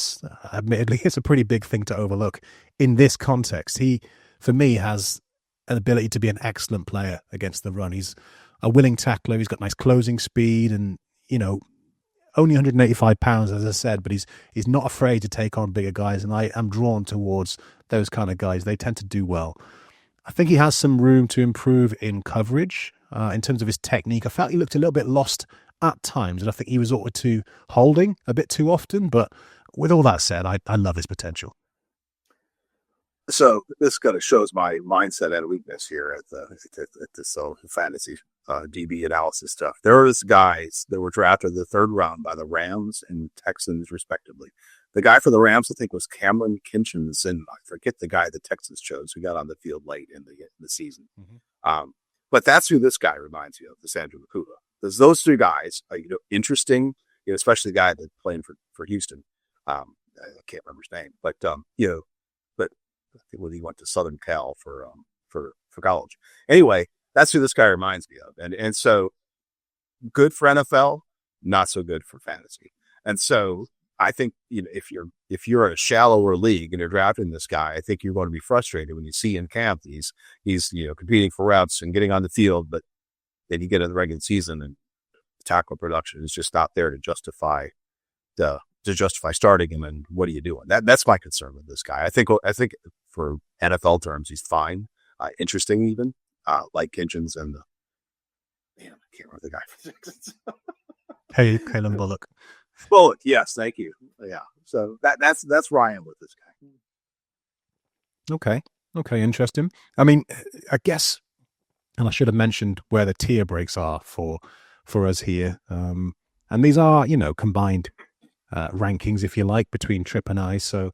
admittedly, it's a pretty big thing to overlook in this context. He, for me, has an ability to be an excellent player against the run. He's a willing tackler. He's got nice closing speed, and only 185 pounds, as I said, but he's not afraid to take on bigger guys. And I am drawn towards those kind of guys. They tend to do well. I think he has some room to improve in coverage. In terms of his technique, I felt he looked a little bit lost at times, and I think he resorted to holding a bit too often. But with all that said, I love his potential. So this kind of shows my mindset and weakness here at this fantasy DB analysis stuff. There are guys that were drafted in the 3rd round by the Rams and Texans, respectively. The guy for the Rams, I think, was Cameron Kinchins, and I forget the guy the Texans chose who got on the field late in the season. Mm-hmm. But that's who this guy reminds me of, this Andrew Makuba. There's those 3 guys, interesting, especially the guy that's playing for Houston. I can't remember his name, but I think he went to Southern Cal for college. Anyway, that's who this guy reminds me of. And so good for NFL, not so good for fantasy. And so I think, if you're in a shallower league and you're drafting this guy, I think you're going to be frustrated when you see in camp he's competing for reps and getting on the field, but then you get in the regular season and the tackle production is just not there to justify starting him. And what are you doing? That's my concern with this guy. I think for NFL terms, he's fine, interesting even, like Kitchens and I can't remember the guy. Hey, Kalen Bullock. Bullock, yes, thank you. Yeah, so that's where I am with this guy. Okay, interesting. I mean, I guess, and I should have mentioned where the tier breaks are for us here, and these are combined rankings, if you like, between Tripp and I. So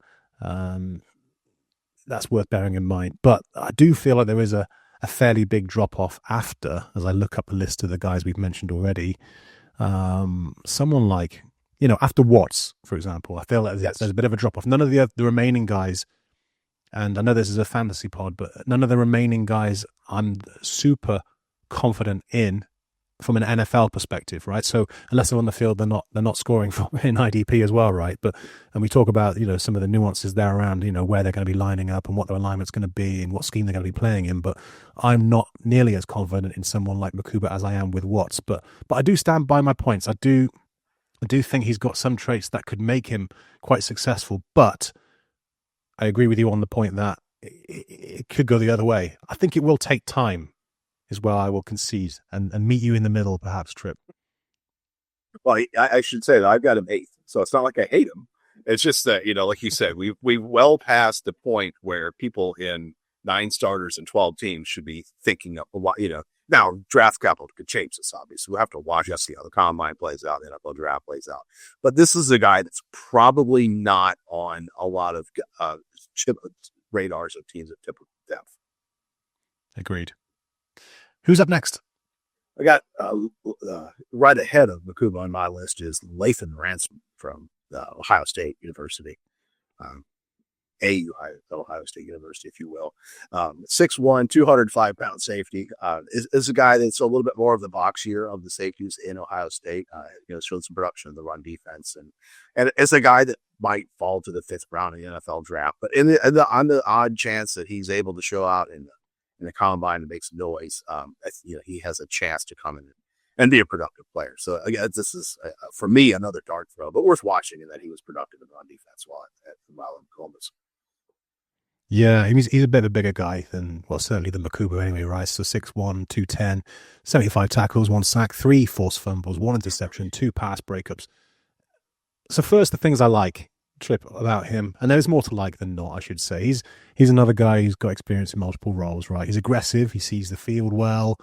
that's worth bearing in mind. But I do feel like there is a fairly big drop off after, as I look up the list of the guys we've mentioned already. Someone like, after Watts, for example, I feel like there's a bit of a drop off. None of the remaining guys, and I know this is a fantasy pod, but none of the remaining guys I'm super confident in from an NFL perspective, right? So unless they're on the field, they're not scoring in IDP as well, right? And we talk about some of the nuances there around where they're going to be lining up and what their alignment's going to be and what scheme they're going to be playing in. But I'm not nearly as confident in someone like Makuba as I am with Watts. But I do stand by my points. I do think he's got some traits that could make him quite successful. But I agree with you on the point that it could go the other way. I think it will take time, is where I will concede and meet you in the middle, perhaps, Tripp. Well, I should say that I've got him 8th, so it's not like I hate him. It's just that, like you said, we've well past the point where people in 9 starters and 12 teams should be thinking of a lot, now draft capital could change this, obviously. We'll have to watch and see how the combine plays out, the NFL draft plays out. But this is a guy that's probably not on a lot of radars of teams at typical depth. Agreed. Who's up next? I got right ahead of Makuba on my list is Lathan Ransom from Ohio State University, Ohio State University, if you will. 6'1", 205-pound safety. Is a guy that's a little bit more of the boxier of the safeties in Ohio State. Showed some production in the run defense, and it's a guy that might fall to the 5th round of the NFL draft. But on the odd chance that he's able to show out in the combine and make some noise, he has a chance to come in and be a productive player. So again, this is for me another dart throw, but worth watching in that he was productive in run defense while in Columbus. Yeah, he's a bit of a bigger guy than, certainly than Makuba anyway, right? So 6'1", 210, 75 tackles, 1 sack, 3 forced fumbles, 1 interception, 2 pass breakups. So first, the things I like, Tripp, about him, and there's more to like than not, I should say. He's another guy who's got experience in multiple roles, right? He's aggressive. He sees the field well.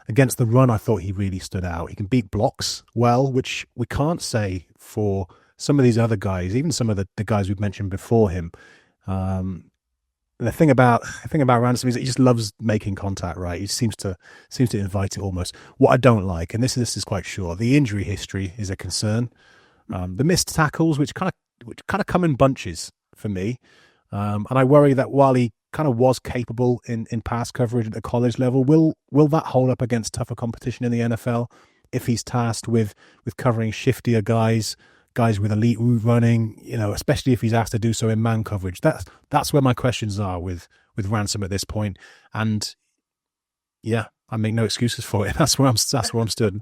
Against the run, I thought he really stood out. He can beat blocks well, which we can't say for some of these other guys, even some of the guys we've mentioned before him. The thing about Ransom is that he just loves making contact, right? He seems to invite it almost. What I don't like, and this is quite sure, the injury history is a concern. The missed tackles, which kind of come in bunches for me, and I worry that while he kind of was capable in pass coverage at the college level, will that hold up against tougher competition in the NFL if he's tasked with covering shiftier guys with elite route running, especially if he's asked to do so in man coverage. That's where my questions are with Ransom at this point. And yeah, I make no excuses for it. That's where I'm stood.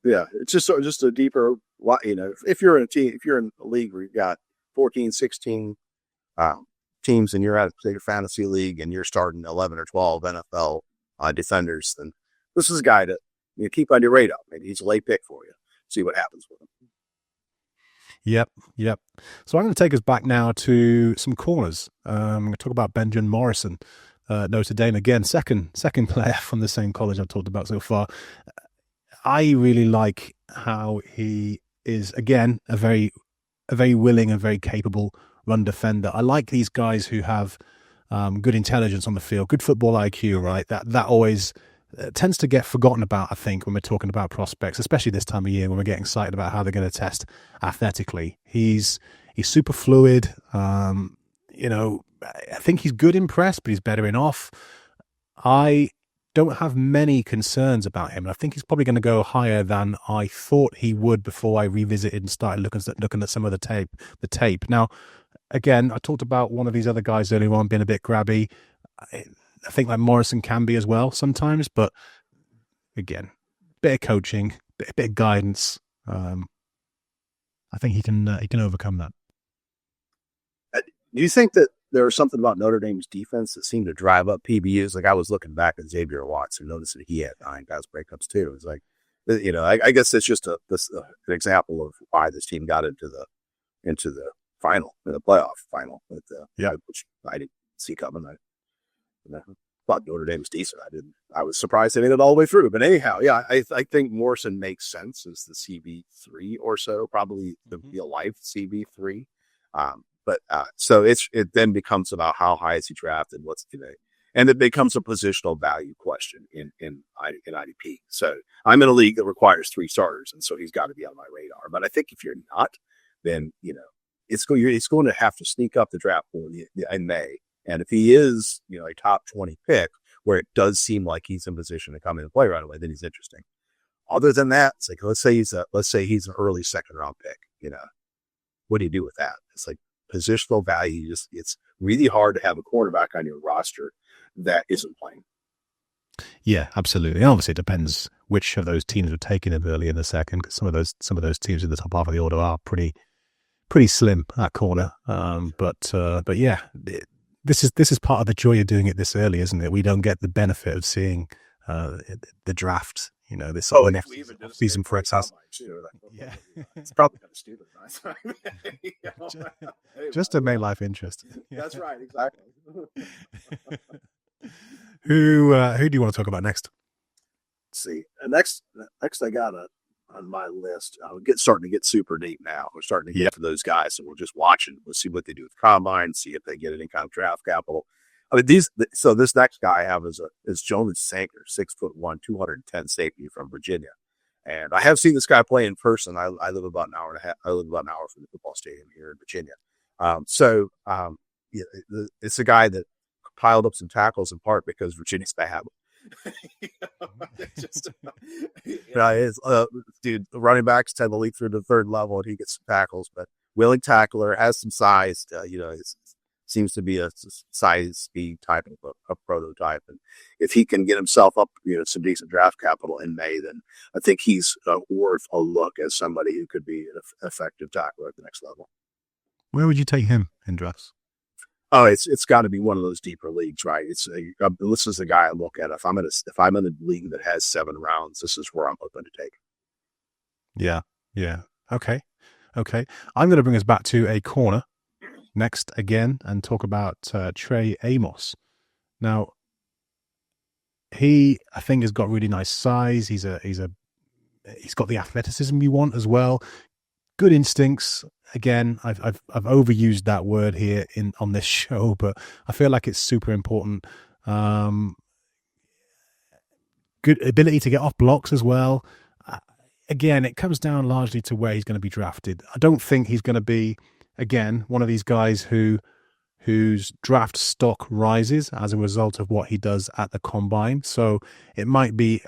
Yeah, it's just a deeper, if you're in a team, if you're in a league where you've got 14, 16 teams and you're at a fantasy league and you're starting 11 or 12 NFL defenders, then this is a guy to keep on your radar. Maybe he's a late pick for you. See what happens with him. Yep. So I'm going to take us back now to some corners. I'm going to talk about Benjamin Morrison, Notre Dame again, second player from the same college I've talked about so far. I really like how he is, again, a very willing and very capable run defender. I like these guys who have good intelligence on the field, good football IQ, right? That always tends to get forgotten about, I think, when we're talking about prospects, especially this time of year when we're getting excited about how they're going to test athletically. He's super fluid. I think he's good in press, but he's better in off. I don't have many concerns about him. And I think he's probably going to go higher than I thought he would before I revisited and started looking at some of the tape. Now, again, I talked about one of these other guys earlier on being a bit grabby. I think like Morrison can be as well sometimes, but again, bit of coaching, bit of guidance. I think he can overcome that. Do you think that there was something about Notre Dame's defense that seemed to drive up PBUs? Like I was looking back at Xavier Watts and noticed that he had 9 pass breakups too. It's like, I guess it's just an example of why this team got into the final, in the playoff final. Which I didn't see coming. I thought Notre Dame was decent. I was surprised they made it all the way through. But anyhow, yeah, I think Morrison makes sense as the CB3 or so, probably the real life CB3. So it then becomes about how high is he drafted, what's today, and it becomes a positional value question in IDP. So I'm in a league that requires 3 starters, and so he's got to be on my radar. But I think if you're not, then it's going to have to sneak up the draft pool in May. And if he is a top 20 pick, where it does seem like he's in position to come in and play right away, then he's interesting. Other than that, it's like let's say he's an early 2nd round pick. What do you do with that? It's like positional value. It's really hard to have a quarterback on your roster that isn't playing. Yeah, absolutely. And obviously, it depends which of those teams are taking him early in the second, because some of those teams in the top half of the order are pretty slim at corner. But yeah, this is part of the joy of doing it this early, isn't it? We don't get the benefit of seeing the draft. This season for its house. Yeah, it's probably kind of stupid. Just to make life interesting. That's right, exactly. Who do you want to talk about next? Let's see. Next I got on my list. Starting to get super deep now. We're starting to get to those guys, and we're just watching. We'll see what they do with combine, see if they get any kind of draft capital. I mean, this next guy I have is Jonas Sanker, 6'1", 210 safety from Virginia, and I have seen this guy play in person. I live about an hour and a half. I live about an hour from the football stadium here in Virginia. It's a guy that piled up some tackles in part because Virginia's bad. Dude, the running backs tend to leak through the 3rd level, and he gets some tackles. But willing tackler, has some size. Seems to be a size, speed type of a prototype. And if he can get himself up, some decent draft capital in May, then I think he's worth a look as somebody who could be an effective tackler at the next level. Where would you take him in drafts? Oh, it's got to be one of those deeper leagues, right? This is the guy I look at. If I'm in a league that has 7 rounds, this is where I'm hoping to take. Yeah. Okay. I'm going to bring us back to a corner next again and talk about Trey Amos. Now, I think has got really nice size. He's got the athleticism you want as well. Good instincts. Again, I've overused that word here on this show, but I feel like it's super important. Good ability to get off blocks as well. Again, it comes down largely to where he's going to be drafted. I don't think he's going to be, again, one of these guys whose draft stock rises as a result of what he does at the combine. So it might be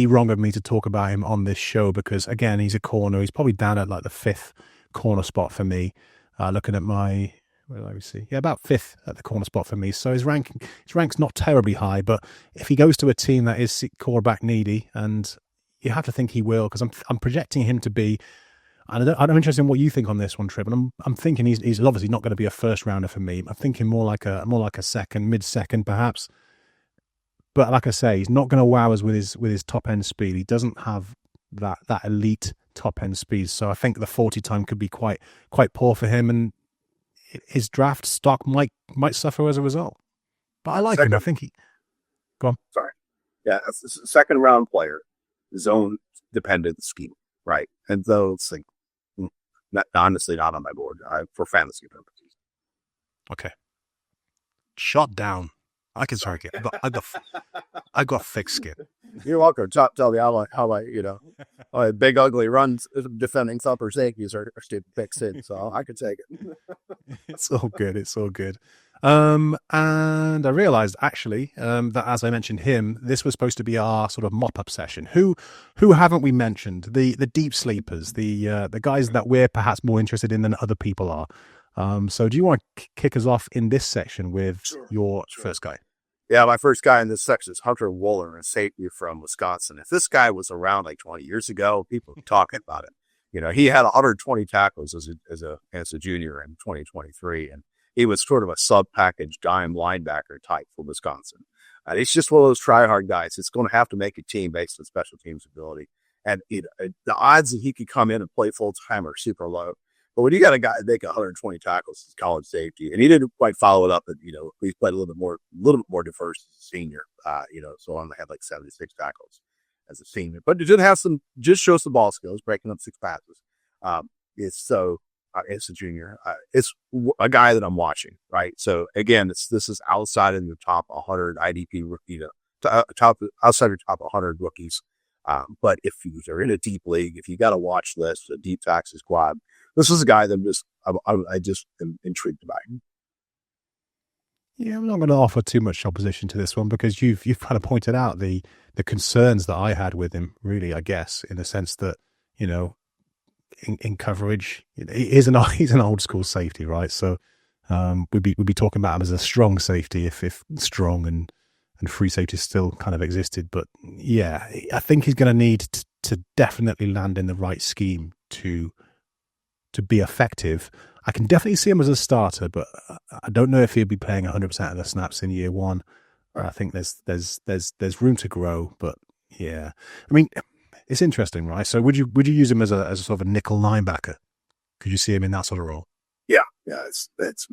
wrong of me to talk about him on this show because, again, he's a corner. He's probably down at like the 5th corner spot for me. Looking at my, where do I see? Yeah, about 5th at the corner spot for me. So his rank's not terribly high, but if he goes to a team that is quarterback needy, and you have to think he will, because I'm projecting him to be. And I'm interested in what you think on this one, Tripp. And I'm thinking he's obviously not going to be a 1st rounder for me. I'm thinking more like a mid-second perhaps. But like I say, he's not going to wow us with his top end speed. He doesn't have that elite top end speed. So I think the 40 time could be quite poor for him, and his draft stock might suffer as a result. But I like him. I think he. Go on. Sorry. Yeah, it's a 2nd round player, zone dependent scheme, right? And though it's like. Honestly, not on my board for fantasy purposes. Okay. Shot down. I can start again. I got thick skin. You're welcome. Tell me how big ugly runs defending upper safeties are stupid picks in. So I could take it. It's all good. And I realized actually that as I mentioned him, this was supposed to be our sort of mop-up session. Who haven't we mentioned? The deep sleepers, the guys that we're perhaps more interested in than other people are. So do you want to kick us off in this section with your first guy? Yeah, my first guy in this section is Hunter Wohler, a safety from Wisconsin. If this guy was around like 20 years ago, people were talking about it. You know, he had 120 tackles as a junior in 2023, and he was sort of a sub-package dime linebacker type for Wisconsin. He's just one of those try-hard guys. It's going to have to make a team based on special teams ability. And the odds that he could come in and play full-time are super low. But when you got a guy that make 120 tackles as college safety, and he didn't quite follow it up, but he played a little bit more diverse as a senior. So only had like 76 tackles as a senior, but it did have just shows the ball skills, breaking up 6 passes. It's a junior. It's a guy that I'm watching, right? So again, this is outside of the top 100 IDP rookie, outside your top 100 rookies. But if you're in a deep league, if you got a watch list, a deep taxi squad, this is a guy that I just am intrigued by. Yeah, I'm not going to offer too much opposition to this one because you've kind of pointed out the concerns that I had with him, really, I guess, in the sense that, in coverage, he's an old school safety, right? So we'd be talking about him as a strong safety if strong and free safety still kind of existed. But yeah, I think he's going to need to definitely land in the right scheme to be effective. I can definitely see him as a starter, but I don't know if he'll be playing 100% of the snaps in year one. I think there's room to grow, but yeah, I mean, it's interesting, right? So would you use him as a sort of a nickel linebacker? Could you see him in that sort of role? Yeah. That's who's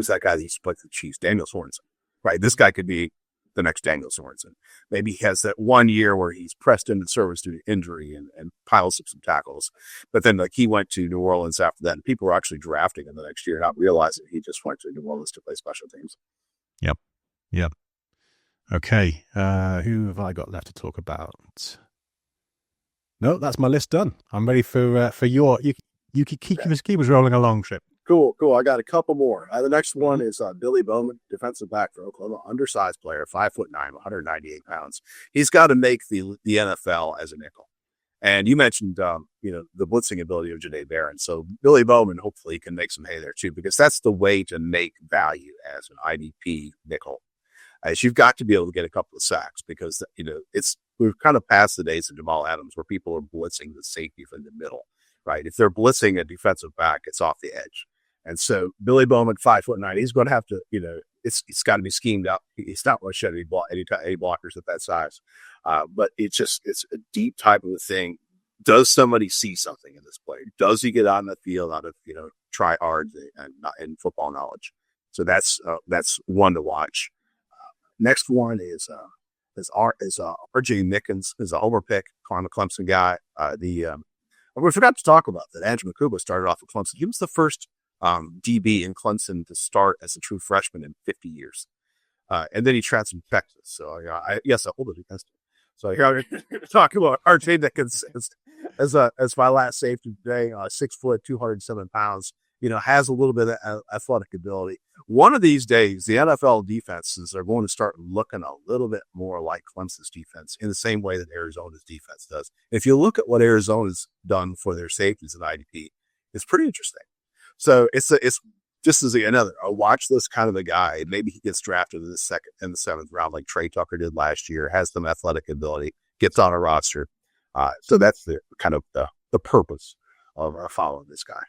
that guy that used to play for the Chiefs? Daniel Sorensen, right? This guy could be the next Daniel Sorensen. Maybe he has that 1 year where he's pressed into service due to injury and piles up some tackles. But then he went to New Orleans after that, and people were actually drafting him the next year, not realizing he just went to New Orleans to play special teams. Yep. Okay. Who have I got left to talk about? No, that's my list done. I'm ready for your. You keep us rolling along, Tripp. Cool. I got a couple more. The next one is Billy Bowman, defensive back for Oklahoma, undersized player, 5'9", 198 pounds. He's got to make the NFL as a nickel. And you mentioned, the blitzing ability of Jahdae Brown. So Billy Bowman hopefully can make some hay there too, because that's the way to make value as an IDP nickel. As you've got to be able to get a couple of sacks because we've kind of past the days of Jamal Adams where people are blitzing the safety from the middle, right? If they're blitzing a defensive back, it's off the edge. And so Billy Bowman, 5'9", he's going to have to, it's got to be schemed up. He's not going to shed any blockers at that size. But it's a deep type of a thing. Does somebody see something in this play? Does he get on the field out of, try hard and football knowledge? So that's one to watch. Next one is R.J. Mickens, is a homer pick, Clemson guy. We forgot to talk about that. Andrew Makuba started off at Clemson. He was the first DB in Clemson to start as a true freshman in 50 years. And then he transferred to Texas. So I hold it against him. So here I'm going to talk about R.J. Mickens as my last safety today. 6 foot, 207 pounds. Has a little bit of athletic ability. One of these days, the NFL defenses are going to start looking a little bit more like Clemson's defense in the same way that Arizona's defense does. If you look at what Arizona's done for their safeties at IDP, it's pretty interesting. So it's just as another a watch list kind of a guy. Maybe he gets drafted in the 2nd and the 7th round like Trey Tucker did last year, has some athletic ability, gets on a roster. So that's the kind of the purpose of following this guy.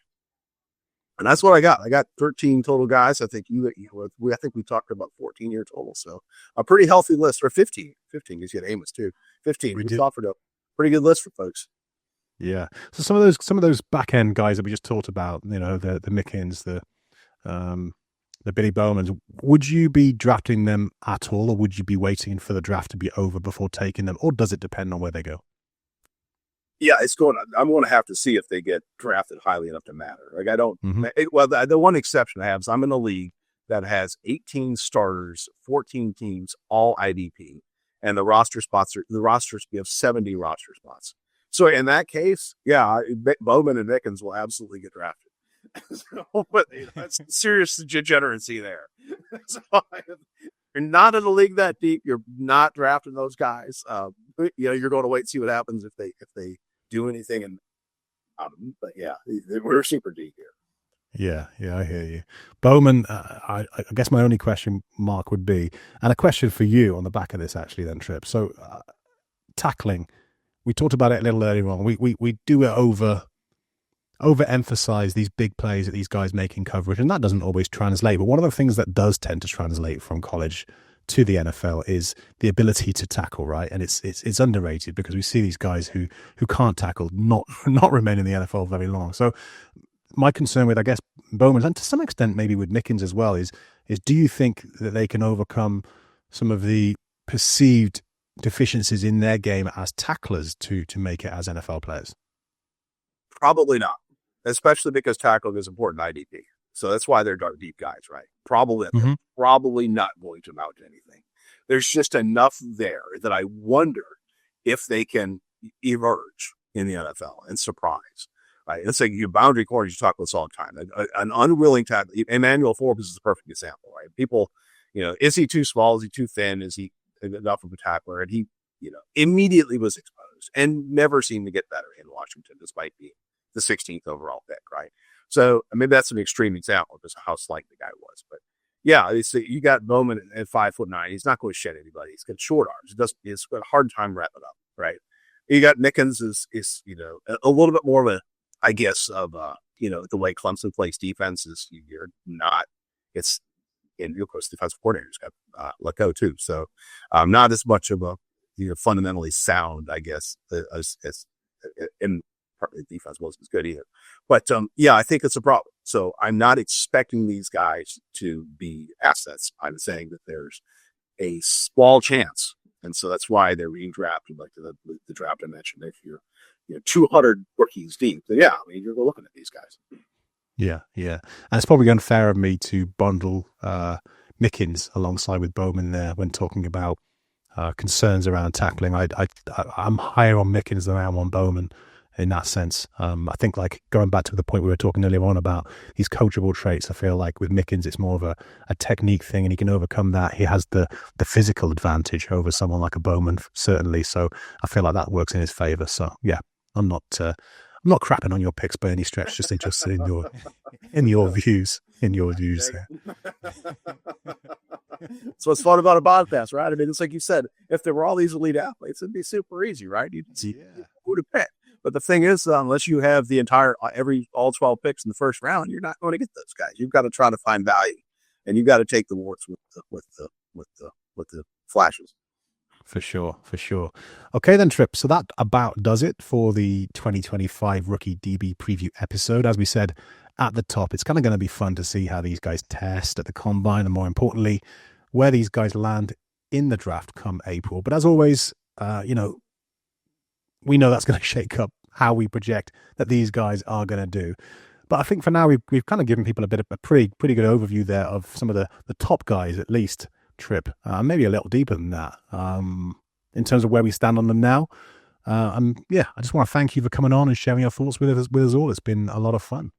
And that's what I got. I got 13 total guys. I think I think we talked about 14 here total. So a pretty healthy list, or 15 because you had Amos too. 15. We offered a pretty good list for folks. Yeah. So some of those back end guys that we just talked about, the Mickens, the Billy Bowmans, would you be drafting them at all, or would you be waiting for the draft to be over before taking them, or does it depend on where they go? Yeah, I'm going to have to see if they get drafted highly enough to matter. Like I don't. Mm-hmm. The one exception I have is I'm in a league that has 18 starters, 14 teams, all IDP, and the rosters we have 70 roster spots. So in that case, yeah, Bowman and Mickens will absolutely get drafted. So, but that's serious degeneracy there. So, you're not in a league that deep. You're not drafting those guys. You're going to wait and see what happens if they do anything. And but yeah, we're super deep here. Yeah, I hear you. Bowman, I guess my only question, Mark, would be, and a question for you on the back of this, actually, then, Tripp. So, tackling, we talked about it a little earlier on. We do it overemphasize these big plays that these guys make in coverage, and that doesn't always translate. But one of the things that does tend to translate from college to the NFL is the ability to tackle, right? And it's underrated because we see these guys who can't tackle not remain in the NFL very long. So my concern with, I guess, Bowman, and to some extent maybe with Mickens as well, is do you think that they can overcome some of the perceived deficiencies in their game as tacklers to make it as NFL players? Probably not, especially because tackling is important in IDP. So that's why they're deep guys, right? Probably not going to amount to anything. There's just enough there that I wonder if they can emerge in the NFL and surprise. Right? It's like your boundary corners, you talk about this all the time. An unwilling tackle. Emmanuel Forbes is the perfect example, right? People, is he too small? Is he too thin? Is he enough of a tackler? And he, immediately was exposed and never seemed to get better in Washington, despite being the 16th overall pick, right? So maybe that's an extreme example of just how slight the guy was. But yeah, you got Bowman at 5'9". He's not going to shed anybody. He's got short arms. He's got a hard time wrapping up, right? You got Mickens is a little bit more of a, I guess, of the way Clemson plays defense is you're not. It's, and of course the defensive coordinator's got let go too, so not as much of a fundamentally sound, I guess, as in partly the defense wasn't as good either. But yeah, I think it's a problem. So I'm not expecting these guys to be assets. I'm saying that there's a small chance, and so that's why they're being drafted, like the draft I mentioned. If you're 200 rookies deep, then yeah, I mean, you're looking at these guys. Yeah. And it's probably unfair of me to bundle Mickens alongside with Bowman there when talking about concerns around tackling. I'm higher on Mickens than I am on Bowman in that sense. I think, like, going back to the point we were talking earlier on about these coachable traits, I feel like with Mickens, it's more of a technique thing, and he can overcome that. He has the physical advantage over someone like a Bowman, certainly. So I feel like that works in his favor. So yeah, I'm not crapping on your picks by any stretch, just interested in your views there. So what's fun about a podcast, right? I mean, it's like you said, if there were all these elite athletes, it'd be super easy, right? You'd see who to pick. But the thing is, unless you have the entire all 12 picks in the first round, you're not going to get those guys. You've got to try to find value, and you've got to take the warts with the flashes. For sure. Okay then, Tripp. So that about does it for the 2025 Rookie DB Preview episode. As we said at the top, it's kind of going to be fun to see how these guys test at the combine, and more importantly, where these guys land in the draft come April. But as always, we know that's going to shake up how we project that these guys are going to do. But I think for now, we've kind of given people a pretty good overview there of some of the top guys, at least, Tripp, maybe a little deeper than that, in terms of where we stand on them now. I just want to thank you for coming on and sharing your thoughts with us all. It's been a lot of fun.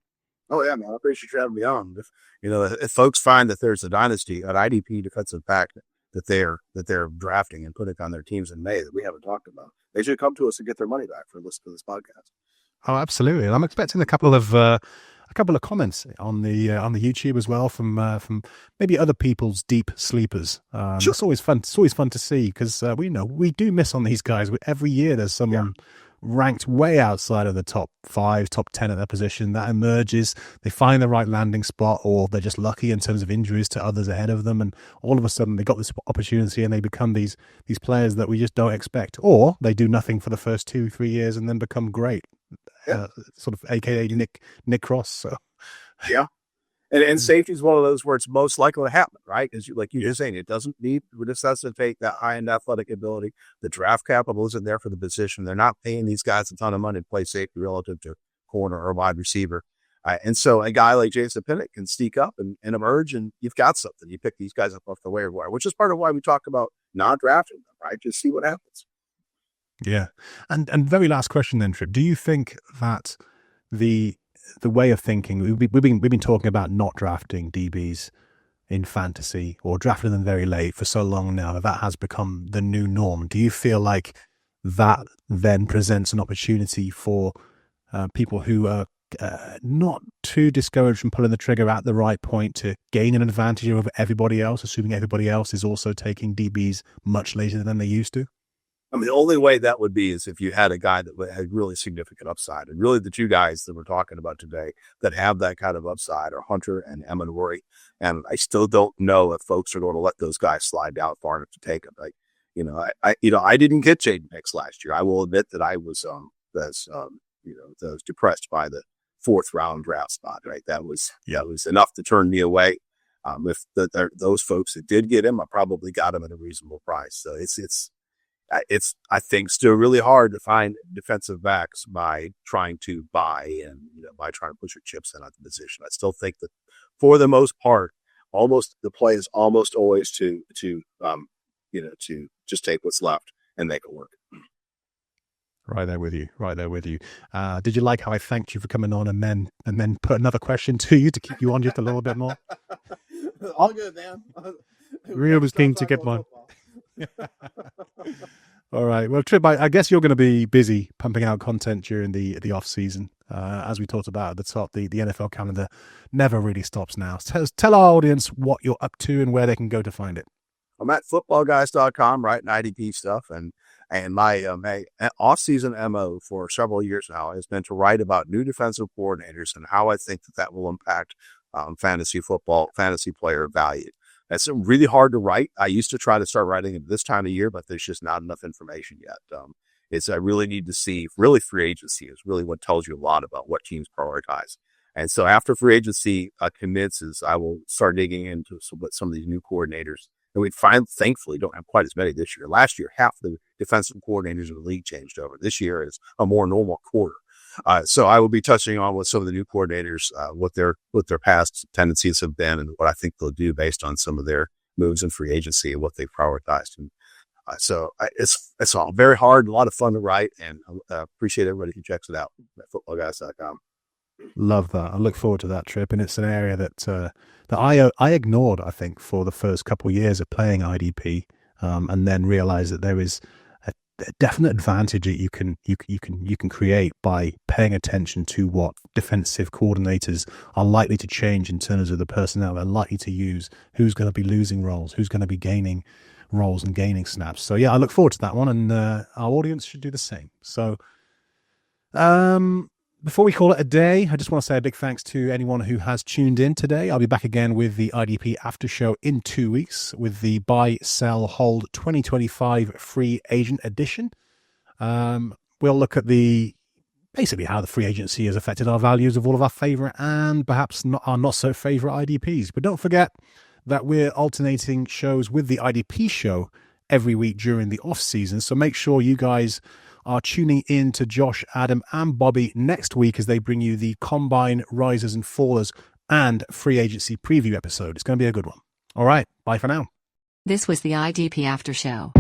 Oh yeah, man, I appreciate you having me on. If folks find that there's a dynasty, an IDP defensive back that they're drafting and putting on their teams in May that we haven't talked about, they should come to us and get their money back for listening to this podcast. Oh, absolutely. And I'm expecting a couple of comments on the YouTube as well from maybe other people's deep sleepers. Sure. It's always fun. It's always fun to see because we do miss on these guys. Every year there's someone ranked way outside of the top 5, top 10 at their position that emerges. They find the right landing spot, or they're just lucky in terms of injuries to others ahead of them, and all of a sudden they got this opportunity and they become these players that we just don't expect, or they do nothing for the first 2-3 years and then become great. Sort of AKA Nick Cross. So yeah, and safety is one of those where it's most likely to happen, right? Because you're just saying, it doesn't necessitate that high end athletic ability. The draft capital isn't there for the position. They're not paying these guys a ton of money to play safety relative to corner or wide receiver. And so a guy like Jase Abbey can sneak up and emerge, and you've got something. You pick these guys up off the waiver wire, which is part of why we talk about not drafting them, right? Just see what happens. Yeah. And very last question then, Tripp. Do you think that the the way of thinking. We've been talking about not drafting DBs in fantasy or drafting them very late for so long now that has become the new norm. Do you feel like that then presents an opportunity for people who are not too discouraged from pulling the trigger at the right point to gain an advantage over everybody else, assuming everybody else is also taking DBs much later than they used to? I mean, the only way that would be is if you had a guy that had really significant upside. And really the two guys that we're talking about today that have that kind of upside are Hunter and Emmanwori. And I still don't know if folks are going to let those guys slide down far enough to take them. Like, I didn't get Jaden Hicks last year. I will admit that I was depressed by the 4th round draft spot, right? That was enough to turn me away. If those folks that did get him, I probably got him at a reasonable price. So it's I think still really hard to find defensive backs by trying to buy and by trying to put your chips in at the position. I still think that for the most part, almost the play is almost always to just take what's left and make it work. Right there with you. Did you like how I thanked you for coming on and then put another question to you to keep you on just a little bit more? All good, man. Real was keen to get one. All right. Well, Tripp, I guess you're going to be busy pumping out content during the off season. As we talked about at the top, the NFL calendar never really stops now. Tell our audience what you're up to and where they can go to find it. I'm at footballguys.com writing IDP stuff, and my off-season MO for several years now has been to write about new defensive coordinators and how I think that will impact fantasy football, fantasy player value. That's really hard to write. I used to try to start writing it this time of year, but there's just not enough information yet. I really need to see, really free agency is really what tells you a lot about what teams prioritize. And so after free agency commences, I will start digging into some of these new coordinators. And we thankfully don't have quite as many this year. Last year, half the defensive coordinators in the league changed over. This year is a more normal quarter. So I will be touching on with some of the new coordinators, what their past tendencies have been and what I think they'll do based on some of their moves in free agency and what they've prioritized. And it's all very hard and a lot of fun to write, and I appreciate everybody who checks it out at footballguys.com. Love that. I look forward to that, Tripp, and it's an area that I ignored, I think, for the first couple of years of playing IDP, and then realized that there is a definite advantage that you can create by paying attention to what defensive coordinators are likely to change in terms of the personnel they're likely to use, who's going to be losing roles, who's going to be gaining roles and gaining snaps. So yeah, I look forward to that one, and our audience should do the same. So before we call it a day, I just want to say a big thanks to anyone who has tuned in today. I'll be back again with the IDP After Show in 2 weeks with the Buy, Sell, Hold 2025 Free Agent Edition. We'll look at basically how the free agency has affected our values of all of our favorite and perhaps our not so favorite IDPs. But don't forget that we're alternating shows with the IDP show every week during the off season. So make sure you guys are tuning in to Josh, Adam, and Bobby next week as they bring you the Combine Risers and Fallers and free agency preview episode. It's going to be a good one. All right, bye for now. This was the IDP After Show.